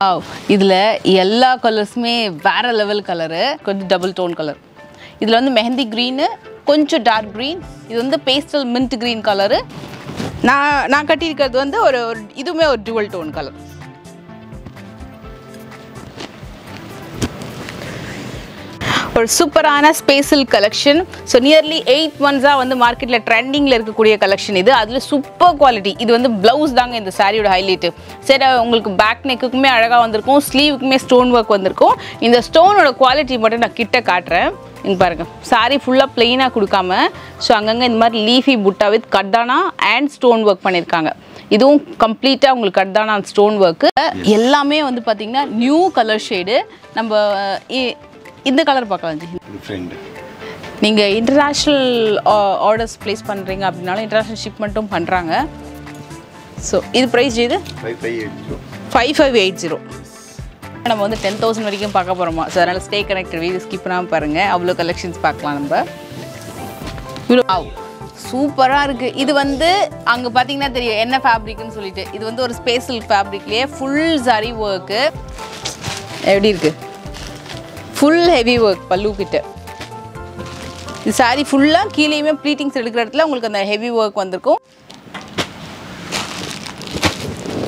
Wow, இதுல எல்லா கலர்ஸ்மே வேற லெவல் கலர், கொஞ்சம் டபுள் டோன் கலர். இதுல வந்து மெஹந்தி green, கொஞ்சம் டார்க் green, இது வந்து பேஸ்டல் மின்ட் green கலர். நான் கட்டி இருக்கிறது வந்து ஒரு இதுமே ஒரு டுவல் டோன் கலர். ஒரு சூப்பரான special collection. So nearly 8 months வந்து மார்க்கெட்டில் ட்ரெண்டிங்கில் இருக்கக்கூடிய கலெக்ஷன் இது. அதில் சூப்பர் குவாலிட்டி. இது வந்து ப்ளவுஸ் தாங்க இந்த சாரியோட ஹைலைட்டு. சரி, உங்களுக்கு பேக் நெக்குக்குமே அழகாக வந்திருக்கும், ஸ்லீவுக்குமே ஸ்டோன் ஒர்க் வந்திருக்கும். இந்த ஸ்டோனோட குவாலிட்டி மட்டும் நான் கிட்ட காட்டுறேன். இங்கே பாருங்கள், சாரி ஃபுல்லாக பிளெயினாக கொடுக்காம ஸோ அங்கங்கே இந்த மாதிரி லீஃபி புட்டா வித் கர்தானா அண்ட் ஸ்டோன் ஒர்க் பண்ணியிருக்காங்க. இதுவும் கம்ப்ளீட்டாக உங்களுக்கு கர்தானா ஸ்டோன் ஒர்க்கு. எல்லாமே வந்து பார்த்திங்கன்னா நியூ கலர் ஷேடு. நம்ம இந்த கலர் பார்க்கலாம் ஜி. நீங்கள் இன்டர்நேஷ்னல் ஆர்டர்ஸ் ப்ளேஸ் பண்ணுறீங்க அப்படின்னாலும் இன்டர்நேஷ்னல் ஷிப்மெண்ட்டும் பண்ணுறாங்க. ஸோ இது ப்ரைஸ் இது 5580. நம்ம வந்து 10,000 வரைக்கும் பார்க்க போகிறோமா. ஸோ அதனால் ஸ்டே கனெக்டட், வீடியோ ஸ்கிப் பண்ணாமல் பாருங்கள். அவ்வளோ கலெக்ஷன்ஸ் பார்க்கலாம் நம்ம. இவ்வளோ சூப்பராக இருக்குது. இது வந்து அங்கே பார்த்தீங்கன்னா தெரியும் என்ன ஃபேப்ரிக்னு சொல்லிட்டு. இது வந்து ஒரு ஸ்பேஷல் ஃபேப்ரிக்லேயே ஃபுல் சரி ஒர்க்கு. எப்படி இருக்குது? ஃபுல் ஹெவி ஒர்க் பல்லு கிட்ட. இது சாரி ஃபுல்லாக கீழேயுமே ப்ளீட்டிங்ஸ் எடுக்கிற இடத்துல உங்களுக்கு அந்த ஹெவி ஒர்க் வந்திருக்கும்.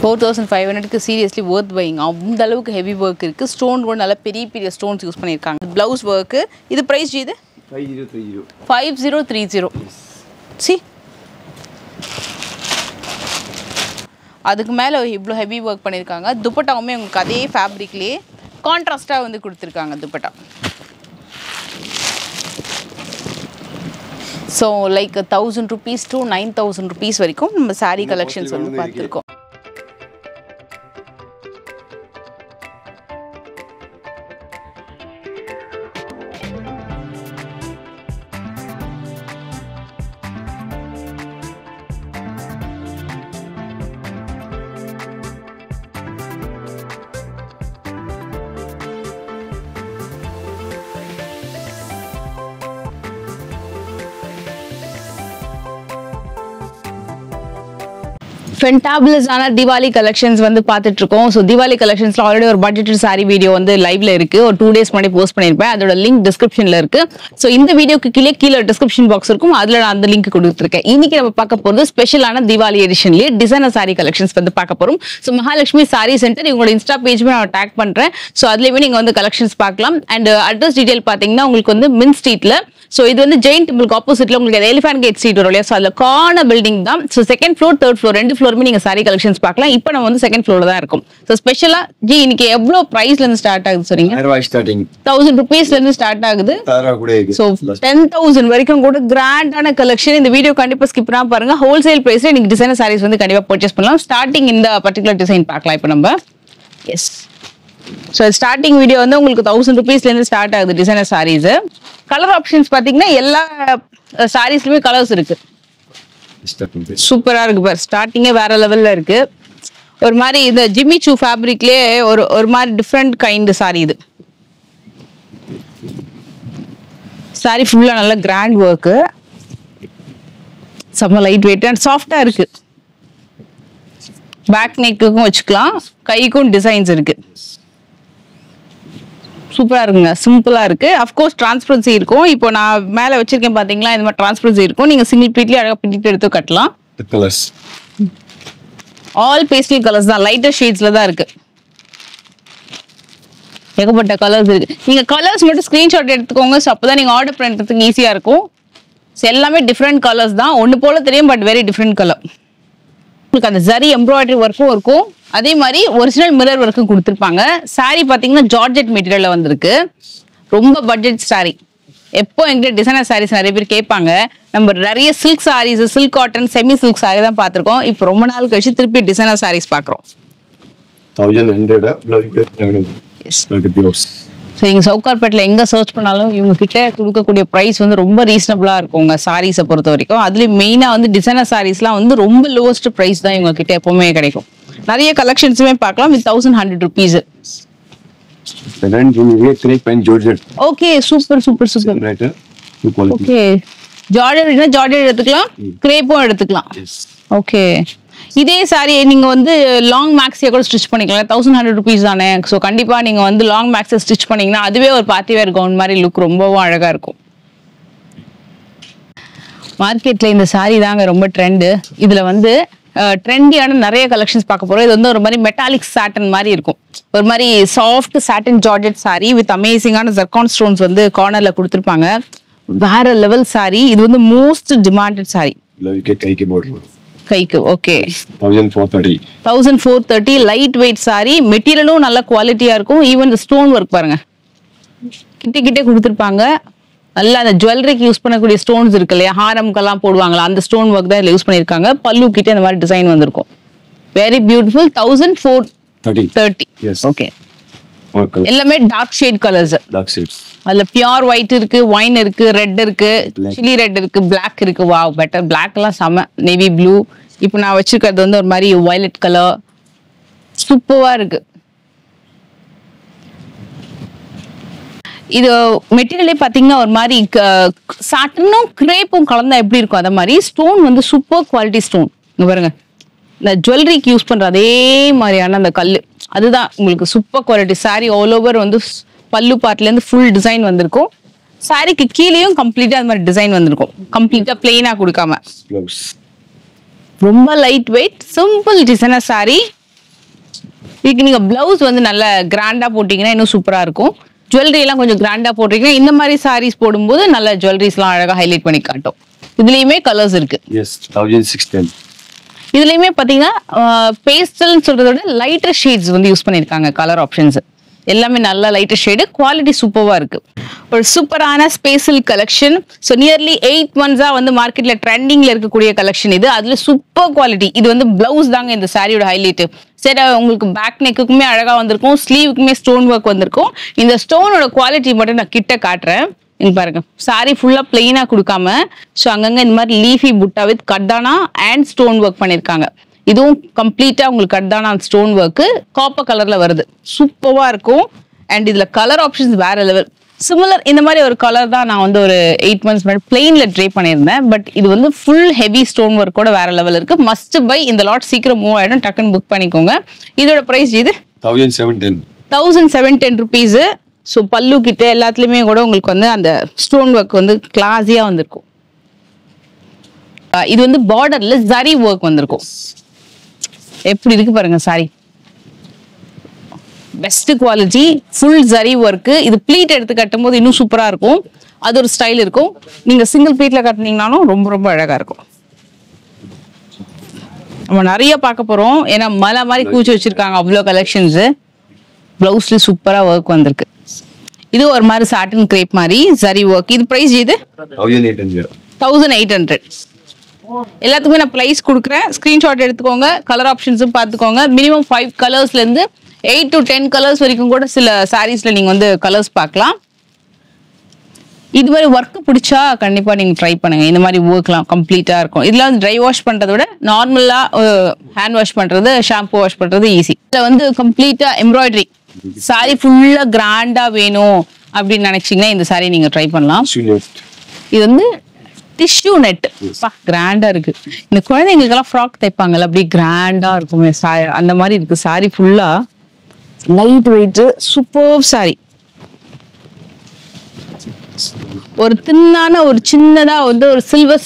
4500க்கு சீரியஸ்லி ஒர்த் பையிங். அந்த அளவுக்கு ஹெவி ஒர்க் இருக்குது. ஸ்டோன் கூட நல்லா பெரிய பெரிய ஸ்டோன்ஸ் யூஸ் பண்ணியிருக்காங்க. Blouse work. இது ப்ரைஸ் இது 5030. சி, அதுக்கு மேலே இவ்வளோ ஹெவி ஒர்க் பண்ணியிருக்காங்க. துப்பட்டாவுமே உங்களுக்கு அதே ஃபேப்ரிக்லேயே கான்ட்ராஸ்டாக வந்து கொடுத்துருக்காங்க dupatta. So like 1000 rupees to 9000 rupees வரைக்கும் நம்ம சாரீ கலெக்ஷன்ஸ் வந்து பார்த்துருக்கோம். ஃபென்டாபிளஸான தீபாவளி கலெக்ஷன்ஸ் வந்து பார்த்துட்டு இருக்கோம். ஸோ தீபாவளி கலெக்ஷன்ஸ்ல ஆல்ரெடி ஒரு பட்ஜெட்டட் சாரி வீடியோ வந்து லைவ்ல இருக்கு. ஒரு 2 days முன்னாடி போஸ்ட் பண்ணியிருப்பேன். அதோட லிங்க் டிஸ்கிரிப்ஷன்ல இருக்கு. ஸோ இந்த வீடியோக்கு கீழே டிஸ்கிரிப்ஷன் பாக்ஸ் இருக்கும். அதில் நான் அந்த லிங்க் கொடுத்துருக்கேன். இன்னைக்கு நம்ம பார்க்க போகிறது ஸ்பெஷலான தீபாவளி எடிஷன்லேயே டிசைனர் சாரி கலெக்ஷன்ஸ் வந்து பார்க்க போறோம். ஸோ மகாலட்சுமி சாரி சென்டர் இவங்களோட இன்ஸ்டா பேஜுமே நான் டேக் பண்றேன். ஸோ அதுலேயுமே நீங்க வந்து கலெக்ஷன்ஸ் பார்க்கலாம். அண்ட் அட்ரஸ் டீடைல் பார்த்தீங்கன்னா உங்களுக்கு வந்து மின் ஸ்ட்ரீட்ல. ஸோ இது வந்து ஜெயின் டெம்பிளுக்கு ஆப்போசிட்ல உங்களுக்கு எலிஃபண்ட் கேட் ஸ்ட்ரீட் வரும் இல்லையா. ஸோ அதில் கார்னர் பில்டிங் தான். So second floor, third floor, 2 ஃப்ளோருமே நீங்க சாரி கலெக்ஷன்ஸ் பார்க்கலாம். இப்போ நம்ம வந்து செகண்ட் ஃப்ளோர்ல தான் இருக்கும். ஸோ ஸ்பெஷலா ஜி இன்னைக்கு எவ்வளவு பிரைஸ்ல இருந்து ஸ்டார்ட் ஆகுது சொன்னீங்க? 1000 rupeesல இருந்து ஸ்டார்ட் ஆகுது. ஸோ 10,000 வரைக்கும் கூட கிராண்டான கலெக்ஷன். இந்த வீடியோ கண்டிப்பா ஸ்கிப் பண்ணாம பாருங்க. ஹோல்சேல் பிரைஸ்ல இன்னைக்கு டிசைனர் சாரீஸ் வந்து கண்டிப்பா பர்ச்சேஸ் பண்ணலாம். ஸ்டார்டிங் இந்த பர்டிகுலர் டிசைன் பார்க்கலாம் இப்போ நம்ம. எஸ், ஸோ ஸ்டார்டிங் வீடியோ வந்து உங்களுக்கு 1000 rupeesல இருந்து ஸ்டார்ட் ஆகுது டிசைனர் சாரீஸ். கலர் ஆப்ஷன்ஸ் பாத்தீங்கன்னா எல்லா சாரீஸ்லயுமே கலர்ஸ் இருக்கு. சூப்பரா இருக்கு பாரு. ஸ்டார்டிங்கே வேற லெவல்ல இருக்கு. ஒரு மாதிரி இந்த ஜிம்மி சூ ஃபேப்ரிக்லயே ஒரு மாதிரி டிஃப்ரெண்ட் கைண்ட் சாரி. இது சாரி ஃபுல்லா நல்ல கிராண்ட் ஒர்க், செம்ம லைட் வெயிட் அண்ட் சாஃப்டா இருக்கு. பேக் நெக்குக்கும் வச்சுக்கலாம், கைக்கும் டிசைன்ஸ் இருக்கு. சூப்பரா இருக்குங்க, சிம்பிளா இருக்கு. அஃப்கோர்ஸ் டிரான்ஸ்பரன்சி இருக்கும். இப்போ நான் மேல வச்சிருக்கேன் பாத்தீங்களா, இந்த மாதிரி டிரான்ஸ்பரன்சி இருக்கும். நீங்க சிங்கிள் ப்ளீட்லயே அழகா பிடிட்டு எடுத்து கட்டலாம். ஆல் பேஸ்டல் கலர்ஸ் தான், லைட்டர் ஷேட்ஸ்ல தான் இருக்கு. ஏகப்பட்ட கலர்ஸ் இருக்கு. நீங்க கலர்ஸ் மட்டும் ஸ்கிரீன்ஷாட் எடுத்துக்கோங்க. ஸோ அப்பதான் நீங்க ஆர்டர் பண்றதுக்கு ஈஸியா இருக்கும். எல்லாமே டிஃப்ரெண்ட் கலர்ஸ் தான். ஒன்னு போல தெரியும், பட் வெரி டிஃப்ரெண்ட் கலர். உங்களுக்கு அந்த ஜரி எம்ப்ராய்டரி ஒர்க்கும் இருக்கும். அதே மாதிரி ஒரிஜினல் மிரர் ஒர்க்கும் கொடுத்துருப்பாங்க. சாரி பாத்தீங்கன்னா ஜார்ஜெட் மெட்டீரியல்ல வந்திருக்கு. ரொம்ப பட்ஜெட் சாரி. எப்போ எங்கிட்ட டிசைனர் சாரீஸ் நிறைய பேர் கேட்பாங்க. நம்ம நிறைய silk saris, silk cotton, semi silk sari தான் பார்த்துருக்கோம். இப்போ ரொம்ப நாள் கழிச்சு திருப்பி டிசைனர் சாரீஸ் பார்க்குறோம். ஸோ இங்கே சவுகார்பேட்டில் எங்கே சர்ச் பண்ணாலும் இவங்க கிட்ட கொடுக்கக்கூடிய ப்ரைஸ் வந்து ரொம்ப ரீசனபிளாக இருக்குங்க சாரீஸை பொறுத்த வரைக்கும். அதுலேயும் மெயினாக வந்து டிசைனர் சாரீஸ்லாம் வந்து ரொம்ப லோவஸ்ட் ப்ரைஸ் தான் இவங்க கிட்ட எப்பவுமே கிடைக்கும். நிறைய கலெக்ஷன்ஸுமே பார்க்கலாம் with 1100 rupees. Okay, super super super. Okay, georgette எடுத்துக்கலாம், கிரேப்பும் எடுத்துக்கலாம். ஓகே, இதே சாரி நீங்க வந்து லாங் மேக்ஸியா கூட ஸ்டிச் பண்ணிக்கலாம். 1100 rupees தானே. ஸோ கண்டிப்பா நீங்க வந்து லாங் மேக்ஸை ஸ்டிச் பண்ணீங்கன்னா அதுவே ஒரு பார்ட்டி வேர் கவுன் மாதிரி லுக் ரொம்பவும் அழகா இருக்கும். மார்க்கெட்ல இந்த சாரி தாங்க ரொம்ப ட்ரெண்டு. இதுல வந்து ட்ரெண்டியான நிறைய கலெக்ஷன்ஸ் பார்க்க போறோம். இது வந்து ஒரு மாதிரி மெட்டாலிக் சாட்டன் மாதிரி இருக்கும். ஒரு மாதிரி soft satin georgette sari with அமேசிங்கான ஜர்கான் ஸ்டோன்ஸ் வந்து கார்னர்ல கொடுத்துருப்பாங்க. வேற லெவல் சாரி. இது வந்து மோஸ்ட் டிமாண்டட் சாரி. கைக்கு ஓகே 1430 லைட் வெயிட் சாரி. மெட்டீரியலும் நல்ல குவாலிட்டியா இருக்கும். ஈவன் இந்த ஸ்டோன் ஒர்க் பாருங்க, கிட்டே கொடுத்துருப்பாங்க. நல்லா அந்த ஜுவல்லரிக்கு யூஸ் பண்ணக்கூடிய ஸ்டோன்ஸ் இருக்கு இல்லையா, ஹாரம்க்கெல்லாம் போடுவாங்களா, அந்த ஸ்டோன் ஒர்க் தான் இதுல யூஸ் பண்ணிருக்காங்க. பல்லு கிட்ட இந்த மாதிரி டிசைன் வந்திருக்கும். Very beautiful. 1430. ஓகே, எல்லாமே டார்க் ஷேட் கலர்ஸ். அதுல பியூர் ஒயிட் இருக்கு, ஒயின் இருக்கு, ரெட் இருக்கு, சில்லி ரெட் இருக்கு, பிளாக் இருக்கு. Wow, better. பிளாக் எல்லாம் செம. Navy blue. இப்போ நான் வச்சிருக்கிறது வந்து ஒரு மாதிரி வயலட் கலர். சூப்பரா இருக்கு. இது மெட்டீரியலே பாத்தீங்கன்னா ஒரு மாதிரி சாட்டனும் கிரேப்பும் கலந்தா எப்படி இருக்கும் அத மாதிரி. ஸ்டோன் வந்து சூப்பர் குவாலிட்டி ஸ்டோன். இங்க பாருங்க, இந்த ஜுவல்லரிக்கு யூஸ் பண்ற அதே மாதிரியான அந்த கல்லு, அதுதான் உங்களுக்கு super quality. Sorry all over வந்து பல்லு பார்ட்ல இருந்து ஃபுல் டிசைன் வந்திருக்கும். சாரிக்கு கீழேயும் கம்ப்ளீட்டா அந்த மாதிரி டிசைன் வந்திருக்கும். கம்ப்ளீட்டா பிளெயினா கொடுக்காம ரொம்ப light weight simple designer sorry. இதுக்கு நீங்க பிளவுஸ் வந்து நல்ல கிராண்டா போட்டீங்கன்னா இன்னும் சூப்பரா இருக்கும். ஜுவல்லரி எல்லாம் கொஞ்சம் கிராண்டா போட்டீங்கன்னா இந்த மாதிரி சாரீஸ் போடும்போது நல்ல ஜுவல்லரிஸ் எல்லாம் அழகா ஹைலைட் பண்ணி காட்டும். இதுலயுமே கலர்ஸ் இருக்கு. இதுலயுமே பாத்தீங்கன்னா பேஸ்டல் சொல்றத விட லைட்டர் ஷேட்ஸ் வந்து யூஸ் பண்ணிருக்காங்க. கலர் ஆப்ஷன்ஸ் எல்லாமே நல்ல லைட்டர் ஷேடு. குவாலிட்டி சூப்பரா இருக்கு. ஒரு சூப்பரான special collection. So nearly 8 months வந்து மார்க்கெட்ல ட்ரெண்டிங்ல இருக்கக்கூடிய கலெக்ஷன் இது. அதுல சூப்பர் குவாலிட்டி. இது வந்து பிளவுஸ் தாங்க இந்த சாரியோட ஹைலைட். சரி, உங்களுக்கு பேக் நெக்குக்குமே அழகா வந்திருக்கும், ஸ்லீவுக்குமே ஸ்டோன் ஒர்க் வந்திருக்கும். இந்த ஸ்டோனோட குவாலிட்டி மட்டும் நான் கிட்ட காட்டுறேன். இங்க பாருங்க, சாரி ஃபுல்லா பிளெயினா கொடுக்காம ஸோ அங்கங்க இந்த மாதிரி லீஃபி புட்டா வித் கட்டானா அண்ட் ஸ்டோன் ஒர்க் பண்ணிருக்காங்க. இதுவும் கம்ப்ளீட்டா உங்களுக்கு கட்டானா ஸ்டோன் ஒர்க் காப்பர் கலர்ல வருது. சூப்பரா இருக்கும். அண்ட் இதுல கலர் ஆப்ஷன்ஸ் வேற லெவல். சிமிலர் இந்த மாதிரி ஒரு கலர் தான் நான் வந்து ஒரு 8 months முன்னாடி பிளெயின்ல ட்ரை பண்ணியிருந்தேன். பட் இது வந்து ஃபுல் ஹெவி ஸ்டோன் ஒர்க் கூட வேற லெவல் இருக்கு. Must by. இந்த லாட் சீக்கிரம் மூவ் ஆயிடும், டக்குன்னு புக் பண்ணிக்கோங்க. இதோட பிரைஸ் இது 1710 rupees. ஸோ பல்லு கிட்ட எல்லாத்துலயுமே கூட உங்களுக்கு வந்து அந்த ஸ்டோன் ஒர்க் வந்து கிளாஸியா வந்திருக்கும். இது வந்து பார்டர்ல ஜரி ஒர்க் வந்திருக்கும். எப்படி இருக்கு பாருங்க sorry. Best quality, full zari work. இது ப்ளீட் எடுத்து கட்டும் போது இன்னும் சூப்பரா இருக்கும். அது ஒரு ஸ்டைல் இருக்கும். நீங்க சிங்கிள் ப்ளீட்ல கட்டினீங்கனாலும் ரொம்ப ரொம்ப அழகா இருக்கும். நம்ம நிறைய பார்க்க போறோம். ஏன்னா மலை மாதிரி கூச்சி வச்சிருக்காங்க அவ்வளோ கலெக்ஷன்ஸ். பிளவுஸ்ல சூப்பரா ஒர்க் வந்திருக்கு. இது ஒரு மாதிரி சாட்டன் கிரேப் மாதிரி ஜரி ஒர்க். இது பிரைஸ் இது 1800. எல்லாத்துக்குமே நான் பிரைஸ் கொடுக்குறேன். ஸ்கிரீன்ஷாட் எடுத்துக்கோங்க. கலர் ஆப்ஷன்ஸும் பார்த்துக்கோங்க. மினிமம் 5 கலர்ஸ்ல இருந்து 8 to 10 கலர்ஸ் வரைக்கும் கூட சில சாரீஸ்ல நீங்க வந்து கலர்ஸ் பார்க்கலாம். இது மாதிரி ஒர்க் பிடிச்சா கண்டிப்பா நீங்க ட்ரை பண்ணுங்க. இந்த மாதிரி ஒர்க்லாம் கம்ப்ளீட்டா இருக்கும். இதுல வந்து ட்ரை வாஷ் பண்றதை விட நார்மலா ஹேண்ட் வாஷ் பண்றது, ஷாம்பு வாஷ் பண்றது ஈஸி. இதுல வந்து கம்ப்ளீட்டா எம்ப்ராய்டரி சாரி ஃபுல்லா கிராண்டா வேணும் அப்படின்னு நினைச்சீங்கன்னா இந்த சாரி நீங்க ட்ரை பண்ணலாம். இது வந்து டிஷ்யூ நெட். கிராண்டா இருக்கு. இந்த குழந்தைங்களுக்கு எல்லாம் ஃப்ராக் தைப்பாங்கல்ல, அப்படி கிராண்டா இருக்குமே அந்த மாதிரி இருக்கு. சாரி ஃபுல்லா லைட் வெயிட் சூப்பர் சாரி. ஒரு தின்னான ஒரு சின்னதா வந்து ஒரு சில்வர்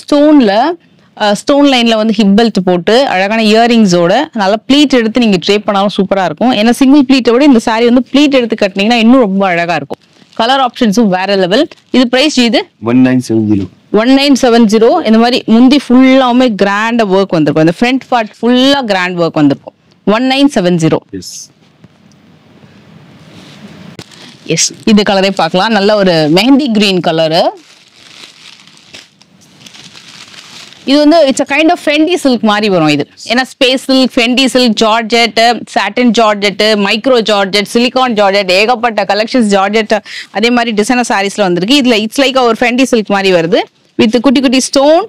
ஸ்டோன் லைன்ல வந்து ஹிப் பெல்ட் போட்டு அழகான இயரிங்ஸோட நல்லா ப்ளீட் எடுத்து நீங்க ட்ரே பண்ணாலும் சூப்பரா இருக்கும். ஏன்னா சிங்கிள் ப்ளீட்டை விட இந்த சாரி வந்து ப்ளீட் எடுத்து கட்டினீங்கன்னா இன்னும் ரொம்ப அழகா இருக்கும். கலர் ஆப்ஷன்ஸும் வேற லெவல். இது பிரைஸ் இது 1970. இந்த மாதிரி முந்தி ஃபுல்லாவுமே கிராண்டா ஒர்க் வந்திருக்கும். இந்த ஃப்ரண்ட் பார்ட் ஃபுல்லா கிராண்ட் ஒர்க் வந்திருக்கும். 1970. எஸ், இந்த கலரே பார்க்கலாம். நல்ல ஒரு மெஹந்தி கிரீன் கலரு. இது வந்து it's a kind of Fendi silk மாதிரி வரும் இது. ஏன்னா space silk, Fendi silk, georgette, satin georgette, micro georgette, silicon georgette, ஏகப்பட்ட கலெக்ஷன்ஸ் ஜார்ஜெட் அதே மாதிரி டிசைனர் சாரீஸ்ல வந்திருக்கு. இதுல இட்ஸ் லைக் ஒரு ஃபெண்டி சில்க் மாதிரி வருது வித் குட்டி குட்டி stone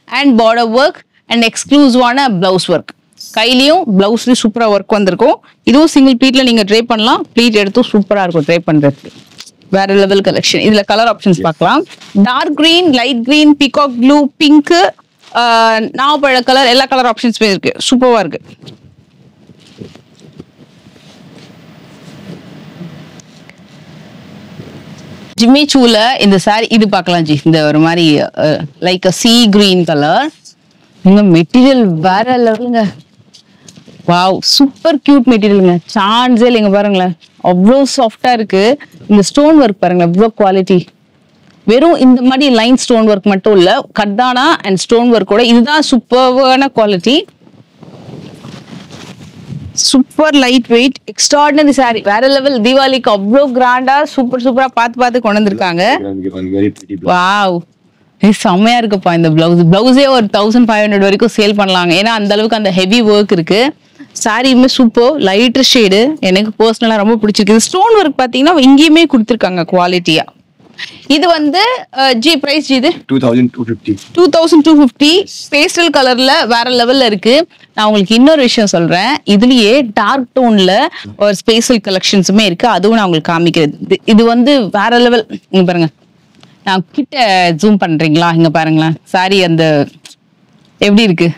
and border work and எக்ஸ்க்ளூசிவான பிளவுஸ் ஒர்க். கையிலயும் பிளவுஸ்லயும் சூப்பரா ஒர்க் வந்திருக்கும். இதுவும் சிங்கிள் ப்ளீட்ல நீங்க ட்ரை பண்ணலாம். ப்ளீட் எடுத்தும் சூப்பரா இருக்கும் ட்ரை பண்றதுக்கு. வேற லெவல் கலெக்ஷன். இதுல கலர் ஆப்ஷன்ஸ் பார்க்கலாம். Dark green, light green, peacock blue, pink, நாவப்பழ கலர், எல்லா கலர் ஆப்ஷன்ஸுமே இருக்கு. சூப்பரா இருக்கு. ஜிம்மி சூல இந்த சாரி இது பார்க்கலாம் ஜி. இந்த ஒரு மாதிரி லைக் சி கிரீன் கலர். இங்க மெட்டீரியல் வேற லெவலுங்க. வாவ், சூப்பர் கியூட் மெட்டீரியலுங்க. சான்ஸே இல்லைங்க, பாருங்களேன் அவ்வளோ சாஃப்டா இருக்கு. இந்த ஸ்டோன் ஒர்க் பாருங்களேன் எவ்வளோ குவாலிட்டி. வெறும் இந்த மாதிரி லைன் ஸ்டோன் ஒர்க் மட்டும் இல்ல, கர்தானா அண்ட் ஸ்டோன் ஒர்க்கோட இதுதான் சூப்பர்வான quality. Super light weight, extraordinary sari, level லெவல். தீபாவளிக்கு அவ்வளோ கிராண்டா சூப்பரா பார்த்து கொண்டு வந்திருக்காங்க. வாவ், செம்மையா இருக்குப்பா. இந்த பிளவுஸே ஒரு 1500 வரைக்கும் சேல் பண்ணலாங்க. ஏன்னா அந்த அளவுக்கு அந்த ஹெவி ஒர்க் இருக்கு. சாரியுமே சூப்பர் லைட்டர் ஷேடு, எனக்கு பர்சனலா ரொம்ப பிடிச்சிருக்கு. ஸ்டோன் ஒர்க் பாத்தீங்கன்னா இங்கேயுமே கொடுத்துருக்காங்க குவாலிட்டியா. இது வந்து ஜி பிரைஸ் இது 2250 பேஸ்டல் கலர்ல வேற லெவல்ல இருக்கு. நான் உங்களுக்கு இன்னொரு விஷயம் சொல்றேன், இதுலயே டார்க் டோன்ல ஒரு ஸ்பேஷல் கலெக்ஷன்ஸுமே இருக்கு, அதுவும் நான் உங்களுக்கு காமிக்கிறது. இது வந்து வேற லெவல். இங்க பாருங்க, நான் கிட்ட ஜூம் பண்றீங்களா? இங்க பாருங்களேன் சாரி அந்த எப்படி இருக்கு,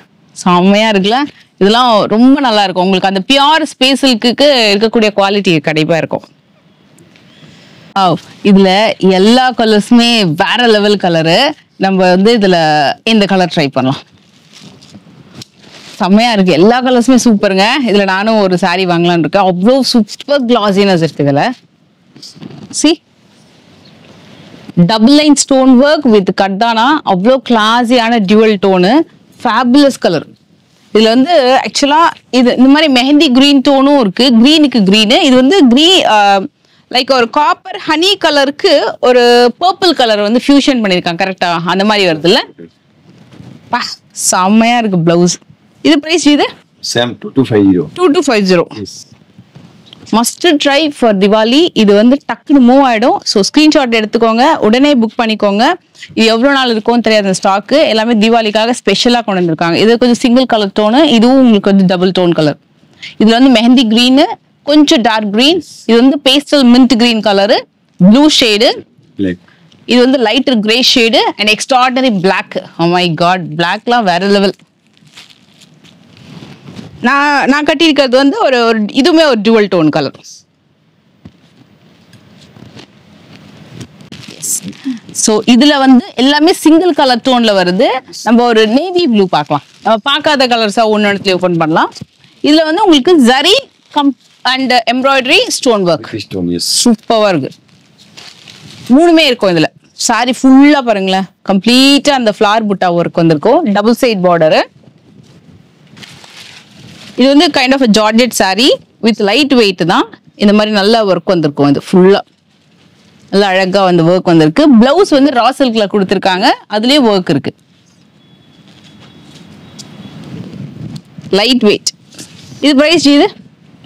செம்மையா இருக்குல்ல. இதெல்லாம் ரொம்ப நல்லா இருக்கும். உங்களுக்கு அந்த பியூர் ஸ்பேஷலுக்கு இருக்கக்கூடிய குவாலிட்டி கண்டிப்பா இருக்கும். இதுல எல்லா கலர்ஸுமே வேற லெவல் கலரு. நம்ம வந்து இதுல இந்த கலர் ட்ரை பண்ணலாம். செம்மையா இருக்கு, எல்லா கலர்ஸுமே சூப்பருங்க. இதுல நானும் ஒரு சாரி வாங்கலாம்னு இருக்கேன். அவ்வளோ சூப்பர் கிளாஸினஸ் இருக்கு இதுல. See double line stone work with கர்தானா, அவ்வளோ கிளாஸியான டியூவல் டோனு, ஃபேபுலஸ் கலர். இதுல வந்து ஆக்சுவலா இது இந்த மாதிரி மெஹந்தி கிரீன் டோனும் இருக்கு, கிரீனுக்கு கிரீனு. இது வந்து லைக் ஒரு காப்பர் ஹனி கலருக்கு ஒரு பர்பிள் கலர் வந்து ஃபியூஷன் பண்ணிருக்காங்க. கரெக்டா அந்த மாதிரி வருது இல்ல? செம்மையா இருக்கு பிளவுஸ். இது பிரைஸ் இது 2250. Must try for Diwali. இது வந்து டக்குன்னு மூவ் ஆயிடும். ஸோ ஸ்கிரீன்ஷாட் எடுத்துக்கோங்க, உடனே புக் பண்ணிக்கோங்க. இது எவ்வளோ நாள் இருக்கும்னு தெரியாத ஸ்டாக்கு, எல்லாமே திவாலிக்காக ஸ்பெஷலாக கொண்டு வந்திருக்காங்க. இது கொஞ்சம் சிங்கிள் கலர் டோனு, இதுவும் உங்களுக்கு வந்து டபுள் டோன் கலர். இதுல வந்து மெஹந்தி கிரீனு, கொஞ்சம் டார்க் கிரீன், இது வந்து pastel mint green colour, blue shade, இது வந்து lighter grey shade and extraordinary black. Oh my god, பிளாக்லாம் வேற லெவல். நான் கட்டியிருக்கிறது வந்து ஒரு இதுவுமே ஒரு டுவல் டோன் கலர். ஸோ இதுல வந்து எல்லாமே சிங்கிள் கலர் டோன்ல வருது. நம்ம ஒரு நேவி ப்ளூ பார்க்கலாம். நம்ம பார்க்காத கலர்ஸா ஒன்னு இடத்துல ஓபன் பண்ணலாம். இதுல வந்து உங்களுக்கு zari and embroidery stone work சூப்பரா இருக்கு. மூணுமே இருக்கும் இதுல. சாரி ஃபுல்லா பாருங்களேன், கம்ப்ளீட்டா அந்த ஃபிளவர் புட்டா ஒர்க் வந்திருக்கும். Double side border. இது வந்து kind of georgette sari with light weight தான். இந்த மாதிரி நல்ல ஒர்க் வந்திருக்கும். இது ஃபுல்லா நல்லா அழகா வந்து ஒர்க் வந்திருக்கு. பிளவுஸ் வந்து ரா சில்க்ல கொடுத்துருக்காங்க, அதுலயே ஒர்க் இருக்கு. Light weight. இது பிரைஸ் இது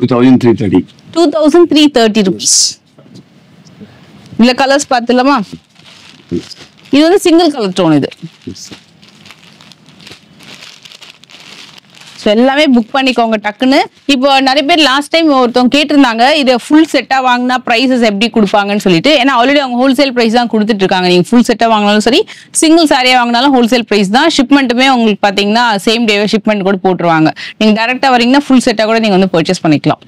2330 rupees. இதுல கலர்ஸ் பார்த்துலாமா? இது வந்து சிங்கிள் கலர் டோன். இது எல்லாமே புக் பண்ணிக்கோங்க டக்குன்னு. இப்போ நிறைய பேர் லாஸ்ட் டைம் ஒருத்தவங்க கேட்டிருந்தாங்க, இதை ஃபுல் செட்டா வாங்கினா பிரைசஸ் எப்படி கொடுப்பாங்கன்னு சொல்லிட்டு. ஏன்னா ஆல்ரெடி அவங்க ஹோல்சேல் பிரைஸ் தான் கொடுத்துட்டு இருக்காங்க. நீங்க ஃபுல் செட்டா வாங்கினாலும் சரி, சிங்கிள் சாரியா வாங்கினாலும் ஹோல்சேல் பிரைஸ் தான். ஷிப்மெண்ட்டுமே உங்களுக்கு பாத்தீங்கன்னா சேம் டேவே ஷிப்மெண்ட் கூட போட்டுருவாங்க. நீங்க டைரக்டா வரீங்கன்னா ஃபுல் செட்டா கூட நீங்க வந்து பர்ச்சேஸ் பண்ணிக்கலாம்.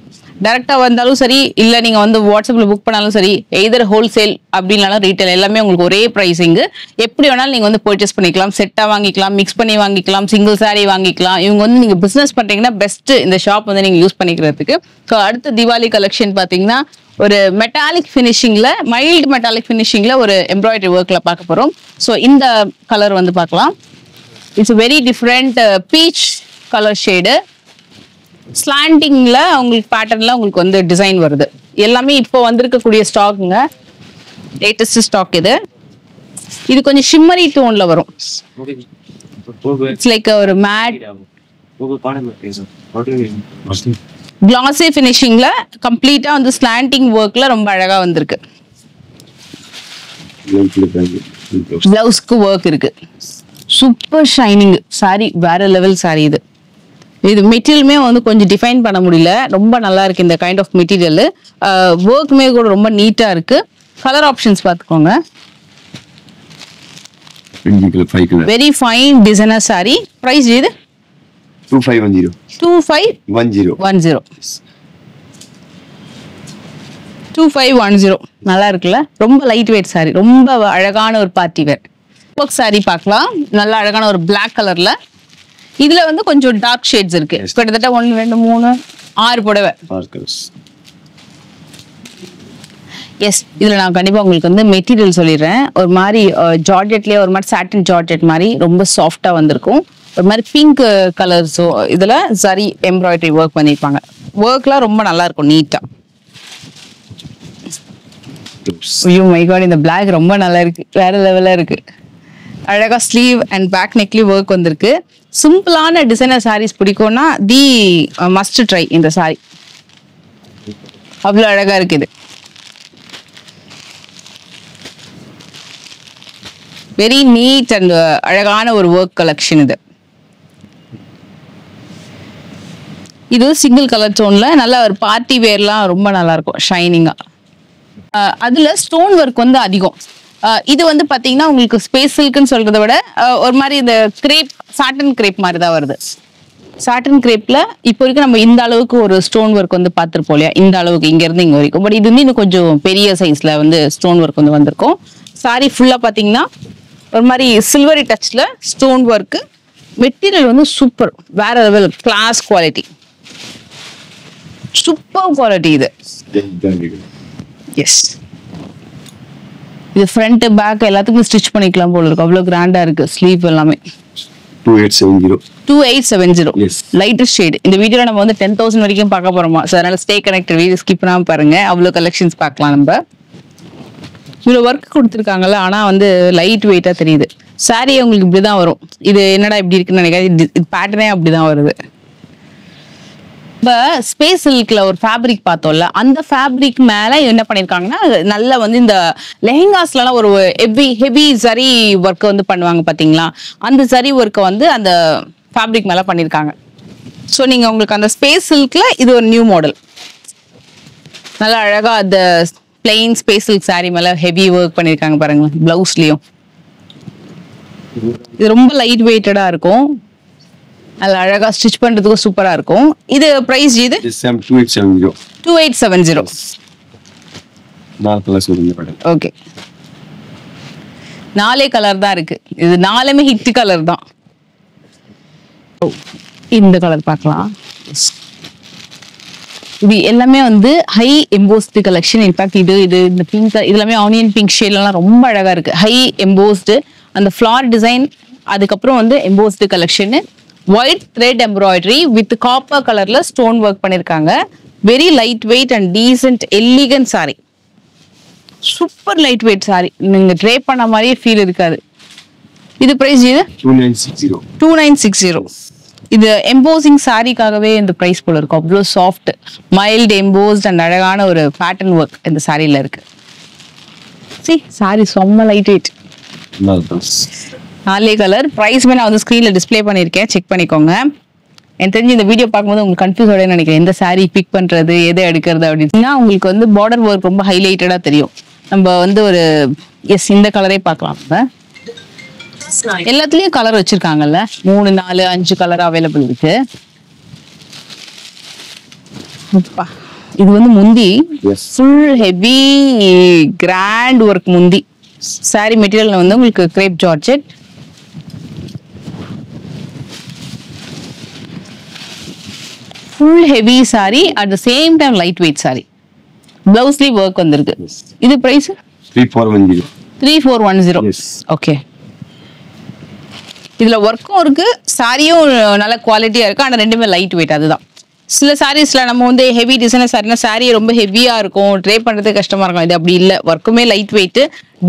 டைரக்டா வந்தாலும் சரி, இல்ல நீங்க வந்து வாட்ஸ்அப்ல புக் பண்ணாலும் சரி, எய்தர் ஹோல்சேல் அப்படின்னாலும் ரீட்டைல், எல்லாமே உங்களுக்கு ஒரே பிரைசிங். எப்படி வேணாலும் நீங்க வந்து பர்ச்சேஸ் பண்ணிக்கலாம். செட்டா வாங்கிக்கலாம், மிக்ஸ் பண்ணி வாங்கிக்கலாம், சிங்கிள் சாரி வாங்கிக்கலாம். இவங்க வந்து நீங்க பிசினஸ் பண்றீங்கன்னா பெஸ்ட் இந்த ஷாப் வந்து நீங்க யூஸ் பண்ணிக்கிறதுக்கு. ஸோ அடுத்த தீபாவளி கலெக்ஷன் பாத்தீங்கன்னா ஒரு மெட்டாலிக் ஃபினிஷிங்ல, மைல்டு மெட்டாலிக் ஃபினிஷிங்ல ஒரு எம்ப்ராய்டரி ஒர்க்ல பார்க்க போறோம். ஸோ இந்த கலர் வந்து பார்க்கலாம். It's very different peach colour shade. ஸ்லாண்டிங்ல உங்களுக்கு பேட்டர்ன்ல உங்களுக்கு வந்து டிசைன் வருது. எல்லாமே இப்போ வந்திருக்கக்கூடிய ஸ்டாக்குங்க, லேட்டஸ்ட் ஸ்டாக் இது. இது கொஞ்சம் ஷிம்மரி டோன்ல வரும். இட்ஸ் லைக் ஒரு மேட் கிளாசி ஃபினிஷிங்ல கம்ப்ளீட்டா வந்து ஸ்லாண்டிங் ஒர்க்ல ரொம்ப அழகா வந்திருக்கு. பிளவுஸ்க்கு ஒர்க் இருக்கு. Super shining sorry, level level sari. இது மெட்டீரியலுமே வந்து கொஞ்சம் டிஃபைன் பண்ண முடியல, ரொம்ப நல்லா இருக்கு இந்த கைண்ட் ஆஃப் மெட்டீரியல். ஒர்க்குமே கூட ரொம்ப நீட்டா இருக்கு. கலர் ஆப்ஷன்ஸ் பார்த்துக்கோங்க. 5 color. Very fine designer saree. Price இது 2510. 2510. 2510. நல்லா இருக்குல்ல? ரொம்ப லைட் வெயிட் saree. ரொம்ப அழகான ஒரு பார்ட்டி வேர். ஒர்க் saree பார்க்கலாம். நல்ல அழகான ஒரு black கலர்ல. இதுல வந்து கொஞ்சம் டார்க் ஷேட்ஸ் இருக்கு. கிட்டத்தட்ட 1 2 3 6 புடவை. 6 colors. எஸ், இதுல நான் கண்டிப்பா உங்களுக்கு வந்து மெட்டீரியல் சொல்லிடுறேன். ஒரு மாதிரி ஜார்ஜெட்லயே ஒரு மாதிரி சாட்டின் ஜார்ஜெட் மாதிரி ரொம்ப சாஃப்டா வந்திருக்கும். ஒரு மாதிரி பிங்க் கலர்ஸோ இதுல சரி எம்ப்ராய்டரி ஒர்க் பண்ணிருப்பாங்க. ஒர்க்லாம் ரொம்ப நல்லா இருக்கும், நீட்டா. ஐயோ மை காட், இந்த பிளாக் ரொம்ப நல்லா இருக்கு, வேற லெவல்ல இருக்கு. அழகா ஸ்லீவ் அண்ட் பேக் நெக்லி ஒர்க் வந்திருக்கு. சிம்பிளான டிசைனர் சாரீஸ் பிடிக்கும்னா தி மஸ்ட் ட்ரை இந்த சாரி. அவ்வளவு அழகா இருக்கு இது. வெரி நீட் அண்ட் அழகான ஒரு ஒர்க் கலெக்ஷன் இது. இது சிங்கிள் கலர் டோன்ல நல்ல ஒரு பார்ட்டி வேர்லாம் ரொம்ப நல்லா இருக்கும், ஷைனிங்கா. அதுல ஸ்டோன் ஒர்க் வந்து அதிகம். இது வந்து பாத்தீங்கன்னா உங்களுக்கு ஸ்பேஸ் சில்க்னு சொல்றதை விட ஒரு மாதிரி இந்த கிரேப், சாட்டன் கிரேப் மாதிரி தான் வருது. சாட்டன் கிரேப்ல இப்போ வரைக்கும் நம்ம இந்த அளவுக்கு ஒரு ஸ்டோன் ஒர்க் வந்து பார்த்துருப்போம் இல்லையா, இந்த அளவுக்கு இங்க இருந்து இங்க வரைக்கும். பட் இது வந்து இன்னும் கொஞ்சம் பெரிய சைஸ்ல வந்து ஸ்டோன் ஒர்க் வந்து வந்திருக்கும். சாரி ஃபுல்லா பாத்தீங்கன்னா ஒரு மாதிரி சில்வரி டச்ல ஸ்டோன் ஒர்க். மெட்டீரியல் வந்து சூப்பர், வேற level, class quality, super quality இது. எஸ், இது ஃப்ரண்ட் பேக் எல்லாத்துக்கும் ஸ்டிச் பண்ணிக்கலாம் போல இருக்கு, அவ்வளவு கிராண்டா இருக்கு. ஸ்லீவ் எல்லாமே 2870. Lighter shade. இந்த வீடியோல நம்ம வந்து 10,000 வரைக்கும் பார்க்க போறோமா, சோ அதனால ஸ்டே கனெக்டட், வீடியோ ஸ்கிப் பண்ணாம பாருங்க. அவ்வளவு கலெக்ஷன்ஸ் பார்க்கலாம் நம்ம. இவ்வளவு ஒர்க் கொடுத்துருக்காங்கல்ல, ஆனா வந்து லைட் வெயிட்டா தெரியுது. சாரி உங்களுக்கு இப்படிதான் வரும். இது என்னடா இப்படி இருக்குன்னு நினைக்காது, இது பேட்டர்னே அப்படிதான் வருது. இப்ப ஸ்பேஸ் சில்க்ல ஒரு ஃபேப்ரிக் பார்த்தோம்ல, அந்த ஃபேப்ரிக் மேல என்ன பண்ணிருக்காங்கன்னா நல்லா வந்து இந்த லெஹெங்காஸ்லாம் ஒரு ஹெவி சரி ஒர்க் வந்து பண்ணுவாங்க பாத்தீங்களா, அந்த சரி ஒர்க்கை வந்து அந்த ஃபேப்ரிக் மேல பண்ணிருக்காங்க. ஸோ நீங்க உங்களுக்கு அந்த ஸ்பேஸ் சில்க்ல இது ஒரு நியூ மாடல். நல்லா அழகா அந்த பிளெயின் ஸ்பேஸ் சில்க் சாரி மேல ஹெவி ஒர்க் பண்ணிருக்காங்க பாருங்க. பிளவுஸ்லயும் இது ரொம்ப லைட் வெயிட்டடா இருக்கும், நல்ல அழகா ஸ்டிச் பண்றதுக்கு சூப்பரா இருக்கும். இது பிரைஸ் இது 2870. ஓகே, 4 கலர் தான் இருக்கு. இது 4மே ஹிட் கலர் தான். இந்த கலர் பார்க்கலாம். இது எல்லாமே வந்து ஹை எம்போஸ்டு கலெக்ஷன். இன்ஃபேக்ட் இது இந்த பிங்க், இது எல்லாமே ஆனியன் பிங்க் ஷேட்லாம் ரொம்ப அழகா இருக்கு. ஹை எம்போஸ்டு, அந்த ஃபிளார் டிசைன், அதுக்கப்புறம் வந்து embossed collection. White thread embroidery with copper கலர்ல ஸ்டோன் ஒர்க் பண்ணிருக்காங்க. Very light weight and decent elegant sorry. Super light weight sorry, நீங்க ட்ரே பண்ண மாதிரியே ஃபீல் இருக்காது. இது பிரைஸ் இது 2960. இது எம்போசிங் சாரிக்காகவே இந்த பிரைஸ் போல இருக்கும். அவ்வளோ சாஃப்ட், மைல்டு எம்போஸ்ட் அண்ட் அழகான ஒரு பேட்டர்ன் ஒர்க் இந்த சாரியில இருக்கு. சாரி செம்ம லைட் வெயிட். 4 கலர். பிரைஸ் நான் வந்து ஸ்க்ரீன்ல டிஸ்பிளே பண்ணியிருக்கேன், செக் பண்ணிக்கோங்க. எனக்கு தெரிஞ்சு இந்த வீடியோ பார்க்கும்போது உங்களுக்கு கன்ஃபியூஸ் ஆகிடுன்னு நினைக்கிறேன், எந்த சாரி பிக் பண்றது, எதை எடுக்கிறது அப்படின்னா. உங்களுக்கு வந்து பார்டர் ஒர்க் ரொம்ப ஹைலைட்டடா தெரியும். நம்ம வந்து ஒரு இந்த கலரே பார்க்கலாம். எல்லாத்துலயும் கலர் வச்சிருக்காங்கல்ல, 3 4 5 கலர் அவைலபிள் இருக்கு. இது வந்து முந்தி ஃபுல் ஹெவி கிராண்ட் ஒர்க் முந்தி. சாரி மெட்டீரியல் வந்து உங்களுக்கு crepe georgette. Full heavy sari, at the same time light weight sari. பிளவுஸ்லயும் ஒர்க் வந்திருக்கு. இது பிரைஸ் 3410. ஓகே, இதுல ஒர்க்கும் இருக்கு, சாரியும் நல்ல குவாலிட்டியா இருக்கு, ஆனா ரெண்டுமே லைட் வெயிட். அதுதான் சில சாரீஸ்ல நம்ம வந்து ஹெவி டிசைனர் சாரினா சாரி ரொம்ப ஹெவியா இருக்கும், ட்ரே பண்றது கஷ்டமா இருக்கும். இது அப்படி இல்லை, ஒர்க்குமே லைட் வெயிட்,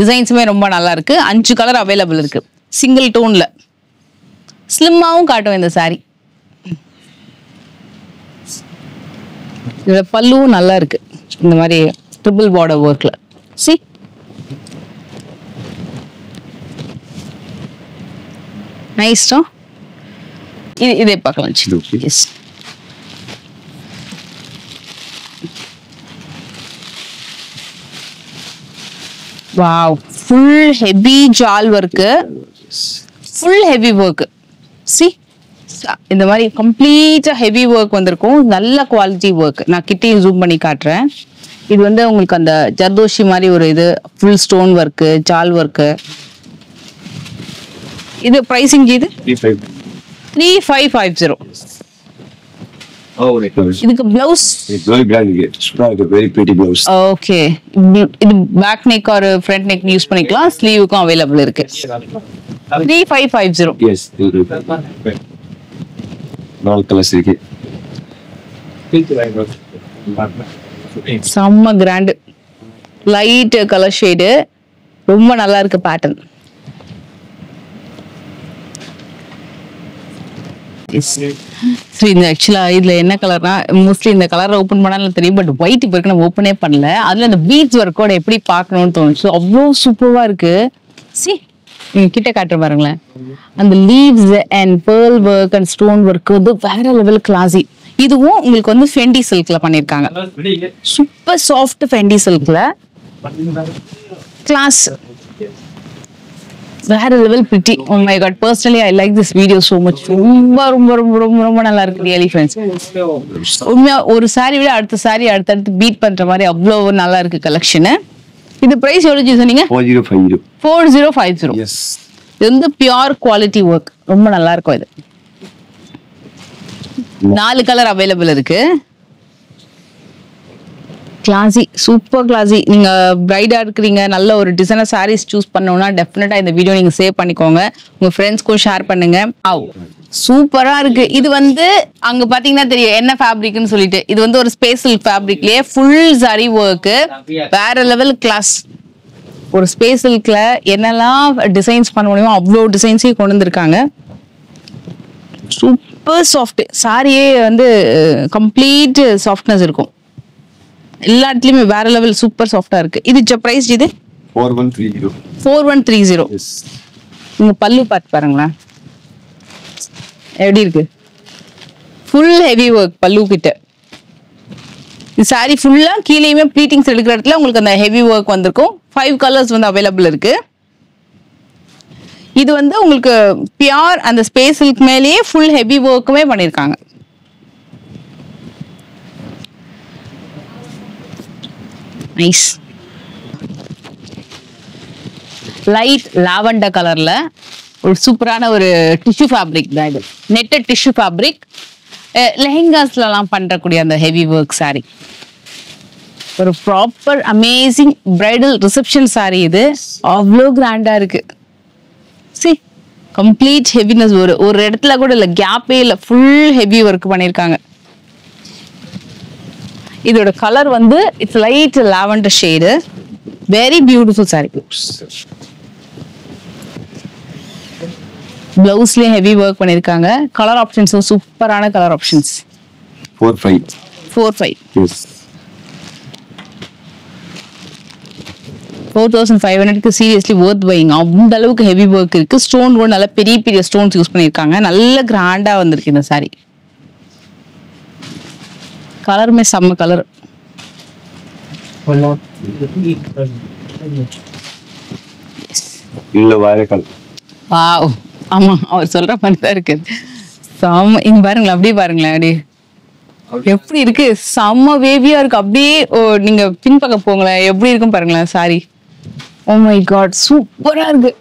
டிசைன்ஸுமே ரொம்ப நல்லா இருக்கு. 5 கலர் அவைலபிள் இருக்கு, சிங்கிள் டோன்ல. ஸ்லிம்மாவும் காட்டும் இந்த சாரி. இதுல பல்லுவும் நல்லா இருக்கு, இந்த மாதிரி ட்ரிபிள் பார்டர் ஒர்க்ல. நைஸ். இதே பார்க்கலாம். எஸ், வாவ், ஃபுல் ஹெவி ஜால் work. Full heavy work. See இந்த மாதிரி கம்ப்ளீட்டா ஹெவி ஒர்க் வந்திருக்கும். நல்ல குவாலிட்டி ஒர்க். நான் கிட்டேயும் ஜூம் பண்ணி காட்டுறேன். இது வந்து உங்களுக்கு அந்த ஜர்தோஷி மாதிரி ஒரு இது ஃபுல் ஸ்டோன் ஒர்க்கு, ஜால் ஒர்க்கு. இது பிரைசிங் இது 3550. இதுக்கு blouse very pretty blouse. Okay. இது back neck or front neck use பண்ணிக்கலாம். ஸ்லீவுக்கும் அவைலபிள் இருக்கு. 3550. Yes. நாலு கலர்ஸ் இருக்கு. செம்ம கிராண்ட் லைட் கலர் ஷேடு. ரொம்ப நல்லா இருக்கு பேட்டர்ன். இந்த ஆக்சுவலா இதுல என்ன கலர்னா மோஸ்ட்லி இந்த கலரை ஓப்பன் பண்ணாலும் தெரியும். பட் ஒயிட் இப்போ இருக்கு, நம்ம ஓப்பனே பண்ணல. அதுல அந்த பீட்ஸ் ஒர்க்கோட எப்படி பார்க்கணும்னு தோணுச்சு. அவ்வளோ சூப்பரா இருக்கு. சி கிட்ட காட்டுற பாருங்களேன். அந்த leaves and pearl work and stone work வந்து வேற லெவல் கிளாஸி. இதுவும் உங்களுக்கு வந்து ஃபெண்டி சில்க்ல பண்ணிருக்காங்க. சூப்பர் சாஃப்ட் ஃபெண்டி சில்க்ல கிளாஸ். வேற level pretty. Oh my god, personally I like this video so much. ரொம்ப ரொம்ப ரொம்ப ரொம்ப ரொம்ப நல்லா இருக்கு ரியலி ஃப்ரெண்ட்ஸ். உண்மையா ஒரு சாரி விட அடுத்த சாரி அடுத்தடுத்து பீட் பண்ற மாதிரி அவ்வளோ நல்லா இருக்கு கலெக்ஷன். இது பிரைஸ் எவ்வளவு சொன்னீங்க? 4050. 4050. எஸ். இது வந்து பியூர் குவாலிட்டி ஒர்க். ரொம்ப நல்லா இருக்கும். இது 4 கலர் அவைலபிள் இருக்கு. Classy, super classy. நீங்க பிரைடா இருக்கிறீங்க, நல்ல ஒரு டிசைனர் சாரீஸ் சூஸ் பண்ணணும்னா டெஃபினட்டா இந்த வீடியோ நீங்க சேவ் பண்ணிக்கோங்க. உங்க ஃப்ரெண்ட்ஸ்க்கும் ஷேர் பண்ணுங்க. சூப்பரா இருக்கு. இது வந்து அங்க பாத்தீங்கன்னா தெரியும் என்ன ஃபேப்ரிக்னு சொல்லிட்டு. இது வந்து ஒரு ஸ்பேஷல் ஃபேப்ரிக்லயே ஃபுல் சரி ஒர்க். வேற லெவல் கிளாஸ். ஒரு ஸ்பேஷல்ல என்னெல்லாம் டிசைன்ஸ் பண்ண முடியுமோ அவ்வளோ டிசைன்ஸையும் கொண்டு வந்திருக்காங்க. Super soft. சாரியே வந்து கம்ப்ளீட் சாஃப்ட்னஸ் இருக்கும். எல்லா இடத்துலயுமே வேற லெவல் சூப்பர் சாஃப்டா இருக்கு. இது பிரைஸ் இது 4130. 4130. எஸ். நீங்க பல்லு பார்த்து பாருங்களேன் எப்படி இருக்கு. ஃபுல் ஹெவி ஒர்க் பல்லு கிட்ட. இந்த சாரி ஃபுல்லா கீழேயுமே ப்ளீட்டிங்ஸ் எடுக்கிற இடத்துல உங்களுக்கு அந்த ஹெவி ஒர்க் வந்திருக்கும். 5 கலர்ஸ் வந்து அவைலபிள் இருக்கு. இது வந்து உங்களுக்கு பியூர் அந்த ஸ்பேஸ் சில்க் மேலேயே ஃபுல் ஹெவி ஒர்க்குமே பண்ணிருக்காங்க. நைஸ். லைட் லாவெண்டர் கலர்ல ஒரு சூப்பரான ஒரு டிஷ்யூ ஃபேப்ரிக் தான் இது. Netted tissue fabric. லெஹெங்காஸ்லாம் பண்றக்கூடிய அந்த ஹெவி ஒர்க் சாரி. ஒரு proper amazing bridal reception sari இது. அவ்வளோ கிராண்டா இருக்கு. See complete heaviness. ஒரு இடத்துல கூட இல்லை, கேப்பே இல்லை. ஃபுல் ஹெவி ஒர்க் பண்ணியிருக்காங்க. இதோட கலர் வந்து it's light lavender shade. Very beautiful sari. பிளவுஸ்லயே ஹெவி ஒர்க் பண்ணிருக்காங்க. கலர் ஆப்ஷன்ஸும் சூப்பரான கலர் ஆப்ஷன்ஸ். 45. எஸ். 4500க்கு சீரியஸ்லி வொர்த் பையிங். அந்த அளவுக்கு ஹெவி ஒர்க் இருக்கு. ஸ்டோன் கூட நல்ல பெரிய பெரிய ஸ்டோன்ஸ் யூஸ் பண்ணிருக்காங்க. நல்ல கிராண்டா வந்திருக்கு இந்த சாரி. கலருமே செம்ம கலர். இல்ல வேற கலர். வாவ். ஆமா, அவர் சொல்ற மாதிரி தான் இருக்கு. செம்ம. இங்க பாருங்களேன், அப்படியே பாருங்களேன். அப்படியே எப்படி இருக்கு. செம்ம வேவியா இருக்கு. அப்படியே நீங்க பின்பக்கம் போங்களேன், எப்படி இருக்கும் பாருங்களேன் சாரி. ஓ மை காட், சூப்பரா இருக்கு.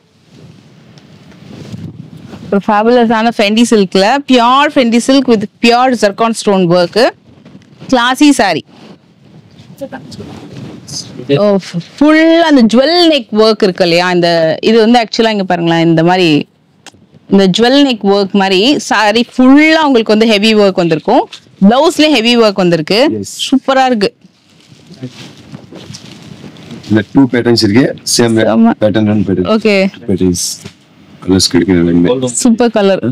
ஒரு ஃபேபுலஸான ஃபெண்டி சில்க்ல pure Fendi silk with pure zircon stone work. Classy sari. Full அந்த ஜுவல் நெக் ஒர்க் இருக்கு இல்லையா. இந்த இது வந்து ஆக்சுவலா இங்க பாருங்களேன், இந்த மாதிரி இந்த ஜுவல் நெக் ஒர்க் மாதிரி சாரி ஃபுல்லா உங்களுக்கு வந்து ஹெவி ஒர்க் வந்திருக்கும். பிளவுஸ்லயே ஹெவி ஒர்க் வந்திருக்கு. சூப்பரா இருக்கு. இந்த 2 பேட்டர்ன்ஸ் இருக்கு. Same pattern and pattern. Okay. Patterns colours கிடைக்குது. Super colour.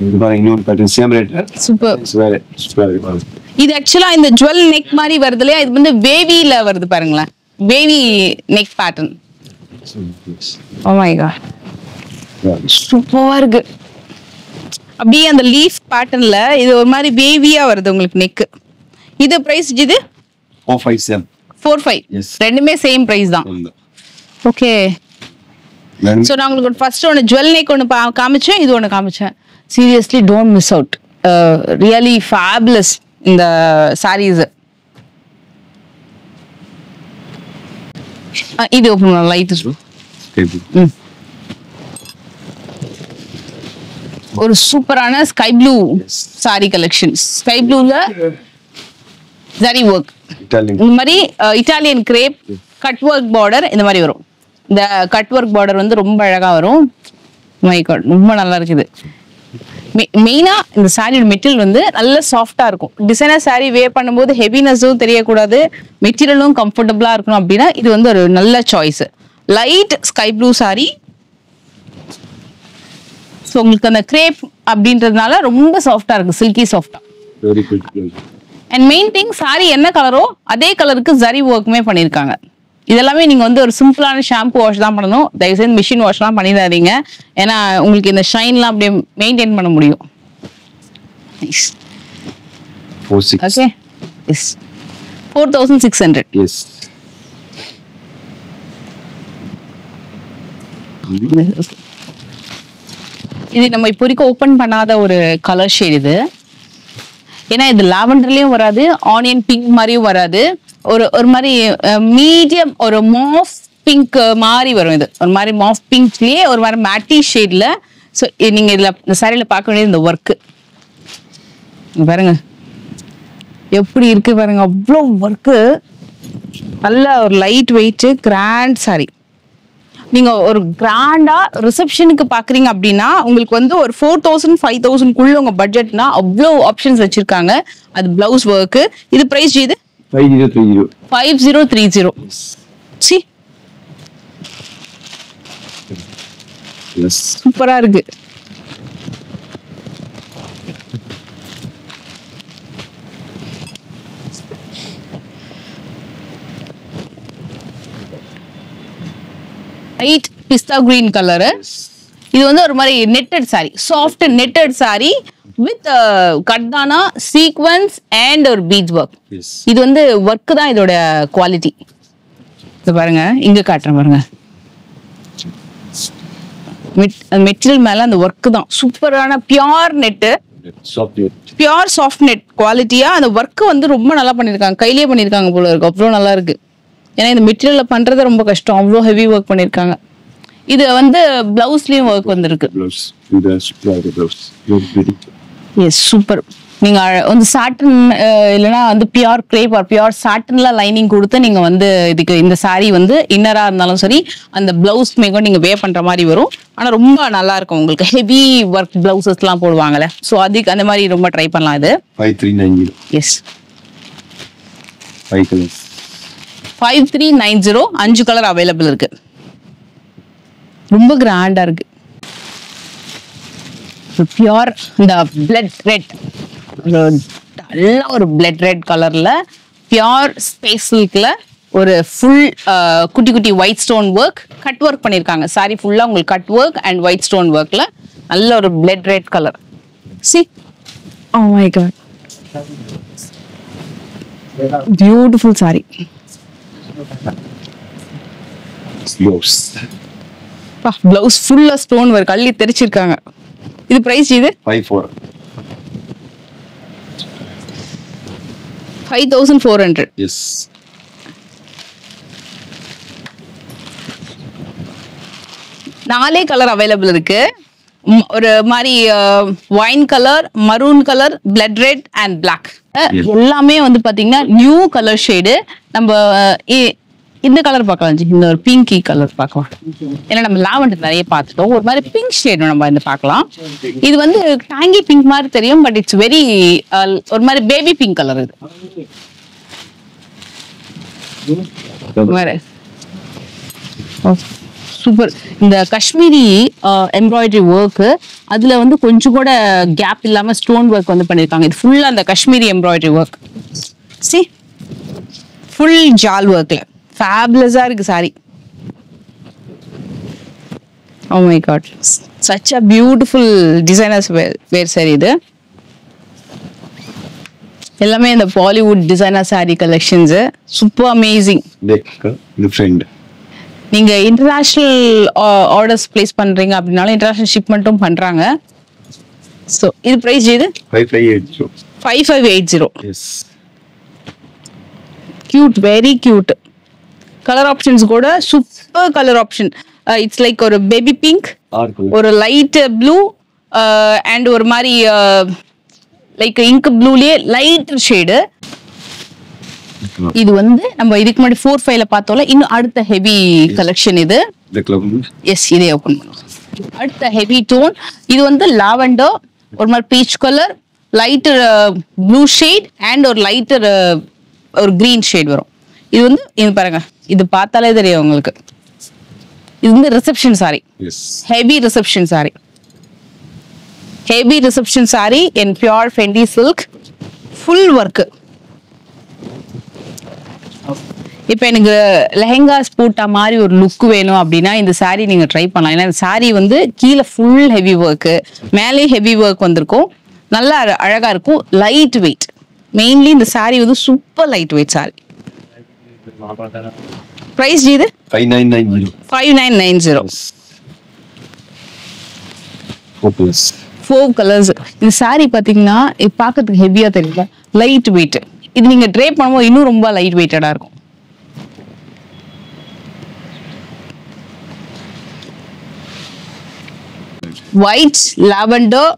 இது பாருங்க, இன்னொரு பேட்டர்ன் சேம் ரேட். சூப்பர். வேற சூப்பரா இருக்கு. இது ஆக்சுவலா இந்த ஜுவல் நெக் மாதிரி வருது இல்லையா. இது வந்து வேவில வருது பாருங்களேன். Wavy neck pattern. Oh my God, சூப்பரா இருக்கு. அப்படியே அந்த லீஃப் பேட்டர்ன்ல இது ஒரு மாதிரி வேவியா வருது உங்களுக்கு நெக். இது பிரைஸ் இது 457. 45. Yes. ரெண்டுமே சேம் பிரைஸ் தான். ஓகே. ஸோ நான் உங்களுக்கு ஃபர்ஸ்ட் ஒன்று ஜுவல் நெக் ஒன்று காமிச்சேன், இது ஒன்று காமிச்சேன். Seriously don't miss out. Really fabulous இந்த சாரீஸ். இது ஓப்பன் பண்ணலாம் லைட். ஒரு சூப்பரான sky blue sari collection. Sky ப்ளூல ஜரி ஒர்க், இந்த மாதிரி Italian crepe cut work border இந்த மாதிரி வரும். இந்த கட் ஒர்க் பார்டர் வந்து ரொம்ப அழகா வரும். மை காட், ரொம்ப நல்லா இருக்குது. மெயினா இந்த சாரியோட மெட்டீரியல் வந்து நல்ல சாஃப்டா இருக்கும். டிசைனர் சாரி வேர் பண்ணும்போது ஹெவினஸும் தெரியக்கூடாது, மெட்டீரியலும் கம்ஃபர்டபுளா இருக்கணும் அப்படின்னா இது வந்து ஒரு நல்ல choice. Light sky blue sorry. So உங்களுக்கு அந்த கிரேப் அப்படின்றதுனால ரொம்ப சாஃப்டா இருக்கு, சில்கி சாஃப்டா. அண்ட் மெயின் திங், சாரி என்ன கலரோ அதே கலருக்கு ஜரி ஒர்க்குமே பண்ணியிருக்காங்க. இதெல்லாமே நீங்க வந்து ஒரு சிம்பிளான ஷாம்பு வாஷ் தான் பண்ணணும். தயவுசெய்து மிஷின் வாஷ்லாம் பண்ணிடாதீங்க, ஏன்னா உங்களுக்கு இந்த ஷைன்லாம் அப்படியே மெயின்டைன் பண்ண முடியும். Okay, yes 4600. எஸ். இது நம்ம இப்போ வரைக்கும் ஓப்பன் பண்ணாத ஒரு கலர் ஷேட் இது. ஏன்னா இது லாவெண்டர்லயும் வராது, ஆனியன் பிங்க் மாதிரியும் வராது, ஒரு மாதிரி மீடியம் ஒரு மாஃப் பிங்க் மாதிரி வரும். இது ஒரு மாதிரி மாஃப் பிங்க்லயே ஒரு மாதிரி மேட்டி ஷேட்ல. ஸோ நீங்க இதுல இந்த சாரியில பார்க்க வேண்டியது இந்த ஒர்க்கு பாருங்க எப்படி இருக்கு பாருங்க. அவ்வளோ ஒர்க்கு, நல்ல ஒரு லைட் வெயிட் கிராண்ட் சாரி. நீங்க ஒரு கிராண்டா ரிசப்ஷனுக்கு பாக்குறீங்க அப்படின்னா உங்களுக்கு வந்து ஒரு 4000 5000 உங்க பட்ஜெட்னா அவ்வளோ ஆப்ஷன்ஸ் வச்சிருக்காங்க. அது பிளவுஸ் ஒர்க்கு. இது பிரைஸ் இது 5030. சி சூப்பரா இருக்கு. லைட் பிஸ்தா கிரீன் கலர். இது வந்து ஒரு மாதிரி netted sari, soft netted sari with கட்தானா சீக்வன்ஸ் அண்ட் ஒரு பீட்ஸ் ஒர்க். இது வந்து ஒர்க் தான் இதோட குவாலிட்டி. இது பாருங்க, இங்க காட்டுறேன் பாருங்க. மெட்டீரியல் மேல அந்த ஒர்க் தான் சூப்பரான pure net, pure soft net குவாலிட்டியா. அந்த ஒர்க் வந்து ரொம்ப நல்லா பண்ணிருக்காங்க, கையிலேயே பண்ணிருக்காங்க போல இருக்கு. அவ்வளோ நல்லா இருக்கு. ஏன்னா இந்த மெட்டீரியல்ல பண்றது ரொம்ப கஷ்டம், அவ்வளோ ஹெவி ஒர்க் பண்ணிருக்காங்க. இது வந்து பிளவுஸ்லயும் ஒர்க் வந்திருக்கு. Yes super. நீங்க வந்து சாட்டன் இல்லைன்னா வந்து பியூர் கிரேப் ஆர் பியூர் சாட்டன்ல லைனிங் கொடுத்து நீங்க வந்து இதுக்கு இந்த சாரி வந்து இன்னரா இருந்தாலும் சரி அந்த பிளவுஸ் மேலும் நீங்க வே பண்ற மாதிரி வரும். ஆனா ரொம்ப நல்லா இருக்கும். உங்களுக்கு ஹெவி ஒர்க் பிளவுசஸ் எல்லாம் போடுவாங்கல்ல, ஸோ அதுக்கு அந்த மாதிரி ரொம்ப ட்ரை பண்ணலாம். இது 5390. S 5 colors. 5390. 5 கலர் அவைலபிள் இருக்கு. ரொம்ப கிராண்டா இருக்கு. பியூர் இந்த பிளட் ரெட், நல்ல ஒரு பிளட் ரெட் கலர்ல பியூர் ஸ்பேஸ் சில்க்ல ஒரு ஃபுல் குட்டி குட்டி white stone work cut work பண்ணிருக்காங்க. சாரி ஃபுல்லா உங்களுக்கு cut work and white stone ஒர்க்ல நல்ல ஒரு blood red colour. See oh my God, beautiful sari. Blouse ஃபுல்லா ஸ்டோன் ஒர்க் அள்ளி தெரிச்சிருக்காங்க. இது பிரைஸ் இது 5400. எஸ். நாலே கலர் அவைலபிள் இருக்கு. ஒரு மாதிரி wine colour, maroon colour, blood red and black. எல்லாமே வந்து பாத்தீங்கன்னா நியூ கலர் ஷேடு. நம்ம இந்த கலர் பார்க்கலாம், இந்த ஒரு பிங்கி கலர் பார்க்கலாம். ஏன்னா நம்ம லாவெண்டர் நிறைய பார்த்துட்டோம், ஒரு மாதிரி பிங்க் ஷேட் நம்ம இந்த பார்க்கலாம். இது வந்து டாங்கி பிங்க் மாதிரி தெரியும், பட் இட்ஸ் வெரி ஒரு மாதிரி பேபி பிங்க் கலர். இது சூப்பர். இந்த காஷ்மீரி எம்ப்ராய்டரி ஒர்க், அதுல வந்து கொஞ்சம் கூட கேப் இல்லாம ஸ்டோன் ஒர்க் வந்து பண்ணிருக்காங்க. இது ஃபுல்லா அந்த Kashmiri embroidery work. See full ஜால் ஒர்க்ல ஃபேபுலஸா இருக்கு sari. Oh my god, such a beautiful designers wear saree. இது எல்லாமே இந்த Bollywood designer sorry collections, super amazing. இது ஃப்ரெண்ட் நீங்க இன்டர்நேஷனல் ஆர்டர்ஸ் பிளேஸ் பண்றீங்க அப்படினாலும் இன்டர்நேஷனல் ஷிப்மெண்ட்டும் பண்றாங்க. சோ இது பிரைஸ் இது 5580. 5580. Yes. Cute, very cute. Colour options கூட super colour option. It's like ஒரு பேபி பிங்க், ஒரு லைட் ப்ளூ அண்ட் ஒரு மாதிரி லைக் இங்க் ப்ளூலயே லைட் ஷேடு. இது வந்து நம்ம இதுக்கு முன்னாடி 4-5ல பார்த்தோம்ல, இன்னும் அடுத்த ஹெவி கலெக்ஷன் இது. எஸ், இதே ஓபன் பண்ணுவோம். அடுத்த ஹெவி டோன் இது வந்து லாவெண்டர், ஒரு மாதிரி peach colour, lighter blue shade and ஒரு லைட்டர் ஒரு கிரீன் ஷேட் வரும். இது வந்து இது பாருங்க, இது பார்த்தாலே தெரியும் உங்களுக்கு. இது வந்து reception sorry, heavy reception sorry, heavy reception sorry இன் pure Fendi silk, full work. இப்போ எனக்கு லெஹெங்காஸ் போட்ட மாதிரி ஒரு லுக் வேணும் அப்படின்னா இந்த சாரி நீங்க ட்ரை பண்ணலாம். ஏன்னா இந்த சாரி வந்து கீழே ஃபுல் ஹெவி ஒர்க்கு, மேலே ஹெவி ஒர்க் வந்திருக்கும், நல்லா அழகா இருக்கும், லைட் வெயிட். மெயின்லி இந்த சாரி வந்து super light weight sari. Price இது 5990. 5990. 4 கலர்ஸ். இந்த சாரி பாத்தீங்கன்னா பார்க்கிறதுக்கு ஹெவியா தெரியல, லைட் வெயிட். இது நீங்க ட்ரே பண்ணும்போது இன்னும் ரொம்ப லைட் வெயிட்டடா இருக்கும். White, lavender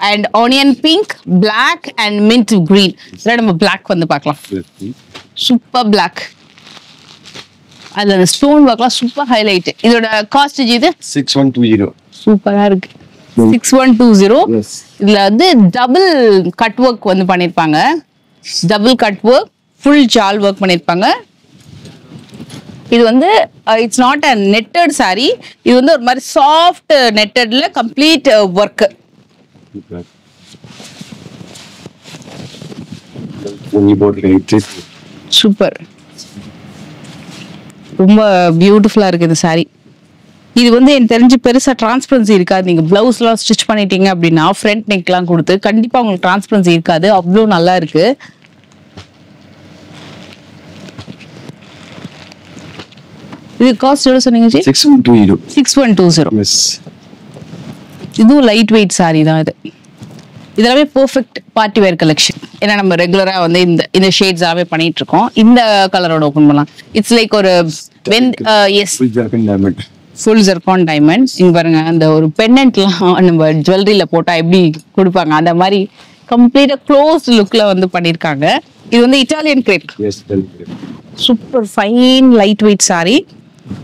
and onion pink, black and mint green. இதெல்லாம் நம்ம பிளாக் வந்து பார்க்கலாம். Super black. அதுல அந்த ஸ்டோன் ஒர்க்லாம் சூப்பர் ஹைலைட். இதோட காஸ்ட் இது 6120. சூப்பரா இருக்கு. 6120. இதுல வந்து டபுள் கட் ஒர்க் வந்து பண்ணிருப்பாங்க. டபுள் கட் ஒர்க், ஃபுல் ஜால் ஒர்க் பண்ணிருப்பாங்க. இது வந்து it's not a netted sari, இது வந்து ஒரு மாதிரி சாஃப்ட் நெட்டட்ல கம்ப்ளீட் ஒர்க். சூப்பர், ரொம்ப பியூட்டிஃபுல்லா இருக்கு இந்த சாரி. இது வந்து எனக்கு தெரிஞ்சு பெருசா டிரான்ஸ்பரன்சி இருக்காது. நீங்க பிளவுஸ்லாம் ஸ்டிச் பண்ணிட்டீங்க அப்படின்னா ஃப்ரண்ட் நெக்லாம் கொடுத்து கண்டிப்பா உங்களுக்கு டிரான்ஸ்பரன்சி இருக்காது, அவ்வளோ நல்லா இருக்கு. இது காஸ்ட் எவ்வளவு சொன்னீங்க ஜி? 6120. 6120. எஸ். இதுவும் லைட் வெயிட் சாரி தான் இது. இதெல்லாமே பெர்ஃபெக்ட் பார்ட்டி வேர் கலெக்ஷன். ஏன்னா நம்ம ரெகுலரா வந்து இந்த ஷேட்ஸ் எல்லாமே பண்ணிட்டு இருக்கோம். இந்த கலரோட ஓபன் பண்ணலாம். இட்ஸ் லைக் ஒரு எஸ், ஃபுல் ஜெர்கான் டைமண்ட். இங்க பாருங்க, அந்த ஒரு பெண்டன்ட்லாம் நம்ம ஜுவல்லரியில போட்டா எப்படி கொடுப்பாங்க அந்த மாதிரி கம்ப்ளீட்டா க்ளோஸ் லுக்ல வந்து பண்ணிருக்காங்க. இது வந்து Italian grape. Super fine light weight sorry.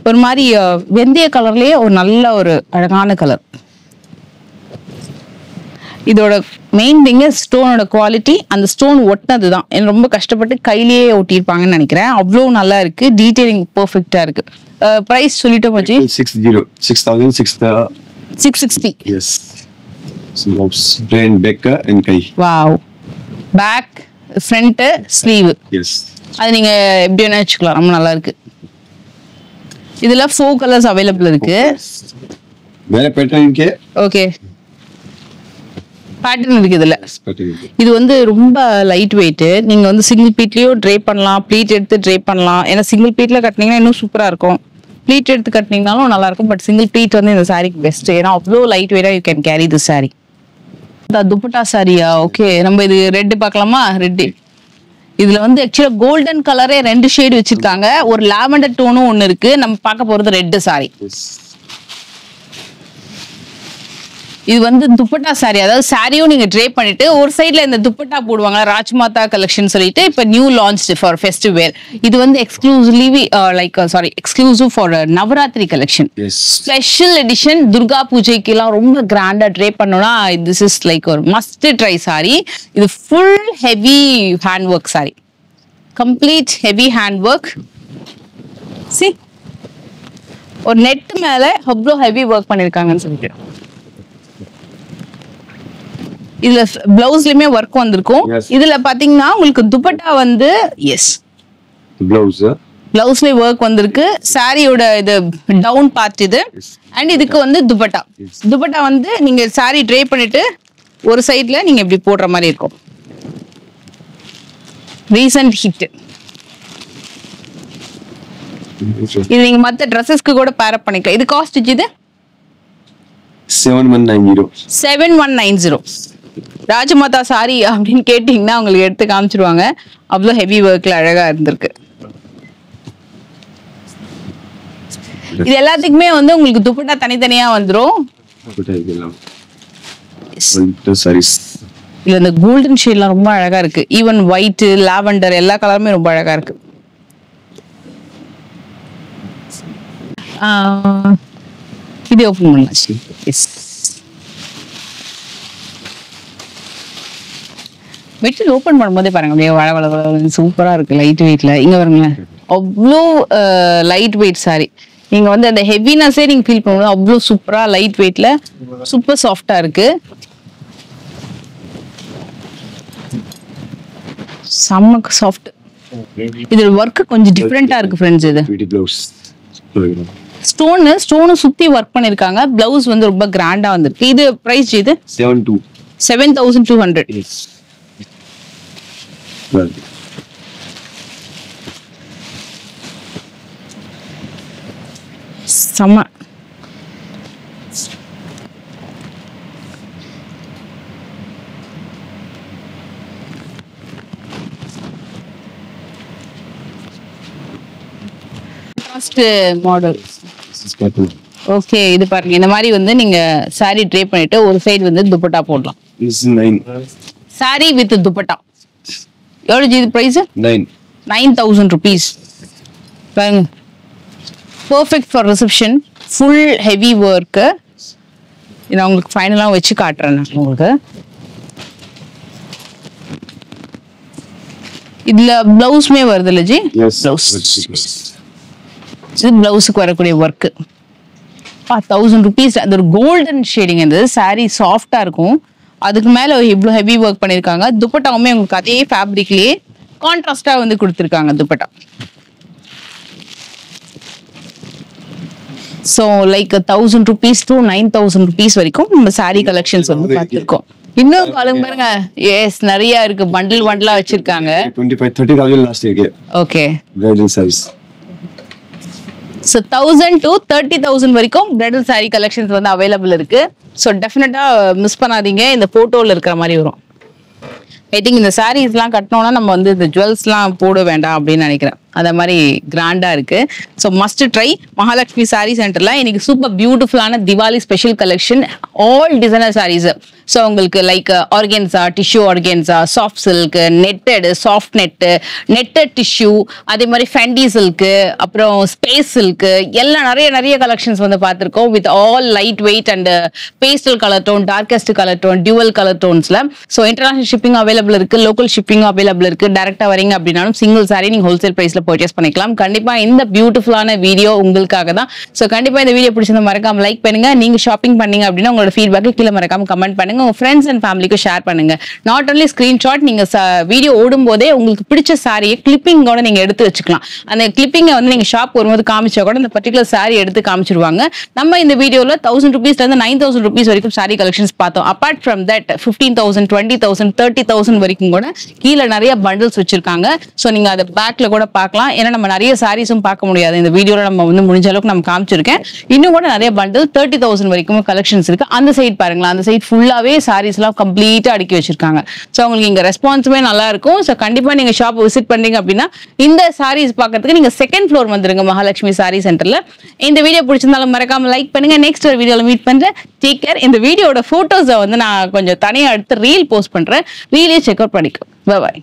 ஒரு மாதிரி வெந்தய கலர்லயே ஒரு நல்ல ஒரு அழகான கலர். இதோட மெயின் திங் ஸ்டோனோட குவாலிட்டி. அந்த ஸ்டோன் ஒட்டினது தான் ரொம்ப கஷ்டப்பட்டு கையிலேயே ஒட்டியிருப்பாங்கன்னு நினைக்கிறேன். அவ்வளோ நல்லா இருக்கு, டீடைலிங் பெர்ஃபெக்ட்டா இருக்கு. பிரைஸ் சொல்லிட்டோம் மச்சி. 660. Yes. So plain back and kai. Wow. Back, front, sleeve. Yes. அது நீங்க எப்படி வேணா வச்சுக்கலாம், ரொம்ப நல்லா இருக்கு. இதுல 4 கலர்ஸ் அவைலபிள் இருக்கு. வேற பேட்டர்ன் இருக்கு. ஓகே, பேட்டர்ன் இருக்கு இதுல. இது வந்து ரொம்ப லைட் வெயிட். நீங்க வந்து சிங்கிள் பீட்லயோ ட்ரே பண்ணலாம், ப்ளீட் எடுத்து ட்ரே பண்ணலாம். ஏன்னா சிங்கிள் பீட்ல கட்டினீங்கன்னா இன்னும் சூப்பரா இருக்கும், ப்ளீட் எடுத்து கட்டினீங்கனாலும் நல்லா இருக்கும். பட் சிங்கிள் ப்ளீட் வந்து இந்த சாரிக்கு பெஸ்ட். ஏன்னா அவ்வளோ லைட் வெயிட்டா you can carry the sari. Dupatta சாரியா? ஓகே, நம்ம இது ரெட் பார்க்கலாமா? ரெட். இதுல வந்து ஆக்சுவலா கோல்டன் கலரே 2 ஷேட் வச்சிருக்காங்க. ஒரு லாவெண்டர் டோனும் ஒன்னு இருக்கு. நம்ம பார்க்க போறது ரெட் சாரி. இது வந்து துப்பட்டா சாரி. அதாவது சாரியும் நீங்க ட்ரே பண்ணிட்டு ஒரு சைடுல இந்த துப்பட்டா போடுவாங்க, ராஜ்மாதா கலெக்ஷன் சொல்லிட்டு இப்ப new launch for festive wear. இது வந்து exclusive for Navratri collection, special edition. Durga பூஜைக்கு எல்லாம் ரொம்ப கிராண்டா ட்ரே பண்ணோம்னா திஸ் இஸ் லைக் ஒரு மஸ்ட் ட்ரை சாரி. இது full heavy hand work sari, complete heavy hand work. See, ஒரு நெட் மேல அவ்வளோ ஹெவி ஒர்க் பண்ணிருக்காங்கன்னு சொல்லிட்டு. இதுல பிளவுஸ்லயுமே ஒர்க் வந்திருக்கும். இதுல பாத்தீங்கன்னா உங்களுக்கு துப்பட்டா வந்து பிளவுஸ்ல ஒர்க் வந்திருக்கு. சாரியோட இது டவுன் பார்ட் இது. அண்ட் இதுக்கு வந்து துப்பட்டா வந்து நீங்க சாரி ட்ரே பண்ணிட்டு ஒரு சைடுல நீங்க இப்படி போடுற மாதிரி இருக்கும். Recent hit. இது நீங்க மத்த ட்ரெஸ்ஸஸ்க்கு கூட பேர் அப் பண்ணிக்கலாம். இது காஸ்ட் இது 7190. 7190. ராஜமாதா சாரி அப்படின்னு கேட்டீங்கன்னா உங்களுக்கு எடுத்து காமிச்சிருவாங்க. அவ்வளோ ஹெவி ஒர்க்ல அழகா இருந்திருக்கு. இது எல்லாத்துக்குமே வந்து உங்களுக்கு துப்பட்டா தனித்தனியா வந்துரும். இல்ல இந்த கோல்டன் ஷேட்லாம் ரொம்ப அழகா இருக்கு. ஈவன் ஒயிட், லாவெண்டர் எல்லா கலருமே ரொம்ப அழகா இருக்கு. இது ஓபன் பண்ணாச்சு. மெட்டீரியல் ஓபன் பண்ணும்போதே பாருங்க அப்படியே வள வள வள சூப்பரா இருக்கு. லைட் வெயிட்ல இங்க பாருங்களேன், அவ்வளோ லைட் வெயிட் சாரி. நீங்க வந்து அந்த ஹெவினஸே நீங்க ஃபீல் பண்ணும்போது அவ்வளோ சூப்பரா லைட் வெயிட்ல சூப்பர் சாஃப்டா இருக்கு. செம்ம சாஃப்ட். இது ஒர்க் கொஞ்சம் டிஃபரெண்டா இருக்கு ஃப்ரெண்ட்ஸ். இது ஸ்டோன் சுத்தி ஒர்க் பண்ணிருக்காங்க. பிளவுஸ் வந்து ரொம்ப கிராண்டா வந்திருக்கு. இது பிரைஸ் இது 7200. செம்ம. மாடல். ஓகே, இது பாருங்க. இந்த மாதிரி வந்து நீங்க சாரி ட்ரே பண்ணிட்டு ஒரு சைடு வந்து துப்பட்டா போடலாம். Sorry with dupatta. எவ்வளவு இது பிரைஸ்? 9000 rupees. பாருங்க, perfect for reception. Full heavy work. நான் உங்களுக்கு ஃபைனலா வச்சு காட்டுறேன். உங்களுக்கு இதுல பிளவுஸ்மே வருது இல்ல ஜி? பிளவுஸ். இது பிளவுஸுக்கு வரக்கூடிய ஒர்க். 1000 rupees. அது ஒரு கோல்டன் ஷேடிங். அந்த சாரி சாஃப்டா இருக்கும். அதுக்கு மேல இவ்வளவு ஹெவி ஒர்க் பண்ணிருக்காங்க. துப்பட்டாவுமே உங்களுக்கு அதே ஃபேப்ரிக்லயே கான்ட்ராஸ்டா வந்து கொடுத்துருக்காங்க dupatta. So like 1000 rupees to 9000 rupees வரைக்கும் நம்ம சாரி கலெக்ஷன்ஸ் வந்து பார்த்துருக்கோம். இன்னும் காலம் பாருங்க. எஸ், நிறைய இருக்கு. பண்டில் பண்டிலா வச்சிருக்காங்க. 25,000-30,000 லாஸ்ட் இருக்கு. Okay, bridal saris. So 1000 to 30,000 வரைக்கும் பிரைடல் சாரி கலெக்ஷன்ஸ் வந்து அவைலபிள் இருக்கு. ஸோ டெஃபினட்டா மிஸ் பண்ணாதீங்க. இந்த போட்டோல இருக்கிற மாதிரி வரும். ஐ திங்க் இந்த சாரீஸ்லாம் கட்டினோம்னா நம்ம வந்து இந்த ஜுவல்ஸ்லாம் போட வேண்டாம் அப்படின்னு நினைக்கிறேன். அந்த மாதிரி கிராண்டா இருக்கு. So must try Mahalakshmi sari சென்டர்ல இன்னைக்கு சூப்பர் பியூட்டிஃபுல்லான Diwali special collection. All designer saris. So உங்களுக்கு like organza, tissue organza, soft silk, netted, soft netted tissue, அதே மாதிரி ஃபெண்டி சில்க், அப்புறம் ஸ்பேஸ் சில்க், எல்லாம் நிறைய கலெக்ஷன்ஸ் வந்து பார்த்துருக்கோம். With all light weight and pastel colour tone, darkest colour tone, dual colour டோன்ஸ்ல. So international shipping available இருக்கு. Local shipping available இருக்கு. டைரக்டா வரீங்க அப்படின்னாலும் சிங்கிள் சாரி நீங்க ஹோல்சேல் பிரைஸ்ல பர்ச்சேஸ் பண்ணிக்கலாம். கண்டிப்பா இந்த பியூட்டிஃபுல்லான வீடியோ உங்களுக்காக தான். சோ கண்டிப்பா இந்த வீடியோ பிடிச்சிருந்தா மறக்காம லைக் பண்ணுங்க. நீங்க ஷாப்பிங் பண்ணீங்க அப்படின்னா உங்களோட ஃபீட்பேக் கீழே மறக்காம கமெண்ட் பண்ணுங்க. உங்க ஃப்ரெண்ட்ஸ் அண்ட் ஃபேமிலிக்கு ஷேர் பண்ணுங்க. நாட் ஒன்லி ஸ்கிரீன்ஷாட், நீங்க வீடியோ ஓடும் போதே உங்களுக்கு பிடிச்ச சாரியை கிளிப்பிங்கோட நீங்க எடுத்து வச்சுக்கலாம். அந்த கிளிப்பிங்கை வந்து நீங்க ஷாப் வரும்போது காமிச்சா கூட இந்த பர்டிகுலர் சாரி எடுத்து காமிச்சிருவாங்க. நம்ம இந்த வீடியோல 1000 rupeesல இருந்து 9000 rupees வரைக்கும் சாரி கலெக்ஷன்ஸ் பார்த்தோம். அபார்ட் ஃப்ரம் தட் 15,000, 20,000, 30,000 வரைக்கும் கூட கீழே நிறைய பண்டில்ஸ் வச்சிருக்காங்க. சோ நீங்க அதை பேக்ல கூட பார்க்கலாம். ஏன்னா நம்ம நிறைய சாரீஸும் பார்க்க முடியாது. இந்த வீடியோல நம்ம வந்து முடிஞ்ச அளவுக்கு நம்ம காமிச்சிருக்கேன். இன்னும் கூட நிறைய பண்டில் 30,000 வரைக்கும் கலெக்ஷன்ஸ் இருக்கு. அந்த சைட் பாருங்களா, அந்த சைட் ஃபுல்லாவே சாரீஸ் எல்லாம் கம்ப்ளீட்டா அடுக்கி வச்சிருக்காங்க. சோ உங்களுக்கு இங்க ரெஸ்பான்ஸுமே நல்லா இருக்கும். சோ கண்டிப்பா நீங்க ஷாப் விசிட் பண்ணீங்க அப்படின்னா இந்த சாரீஸ் பார்க்கறதுக்கு நீங்க செகண்ட் ஃப்ளோர் வந்துருங்க மகாலட்சுமி சாரி சென்டர்ல. இந்த வீடியோ பிடிச்சிருந்தாலும் மறக்காம லைக் பண்ணுங்க. நெக்ஸ்ட் ஒரு வீடியோல மீட் பண்றேன். Take care. இந்த வீடியோட போட்டோஸை வந்து நான் கொஞ்சம் தனியா எடுத்து ரீல் போஸ்ட் பண்றேன். ரீலே செக் அவுட் பண்ணிக்கோ. பை.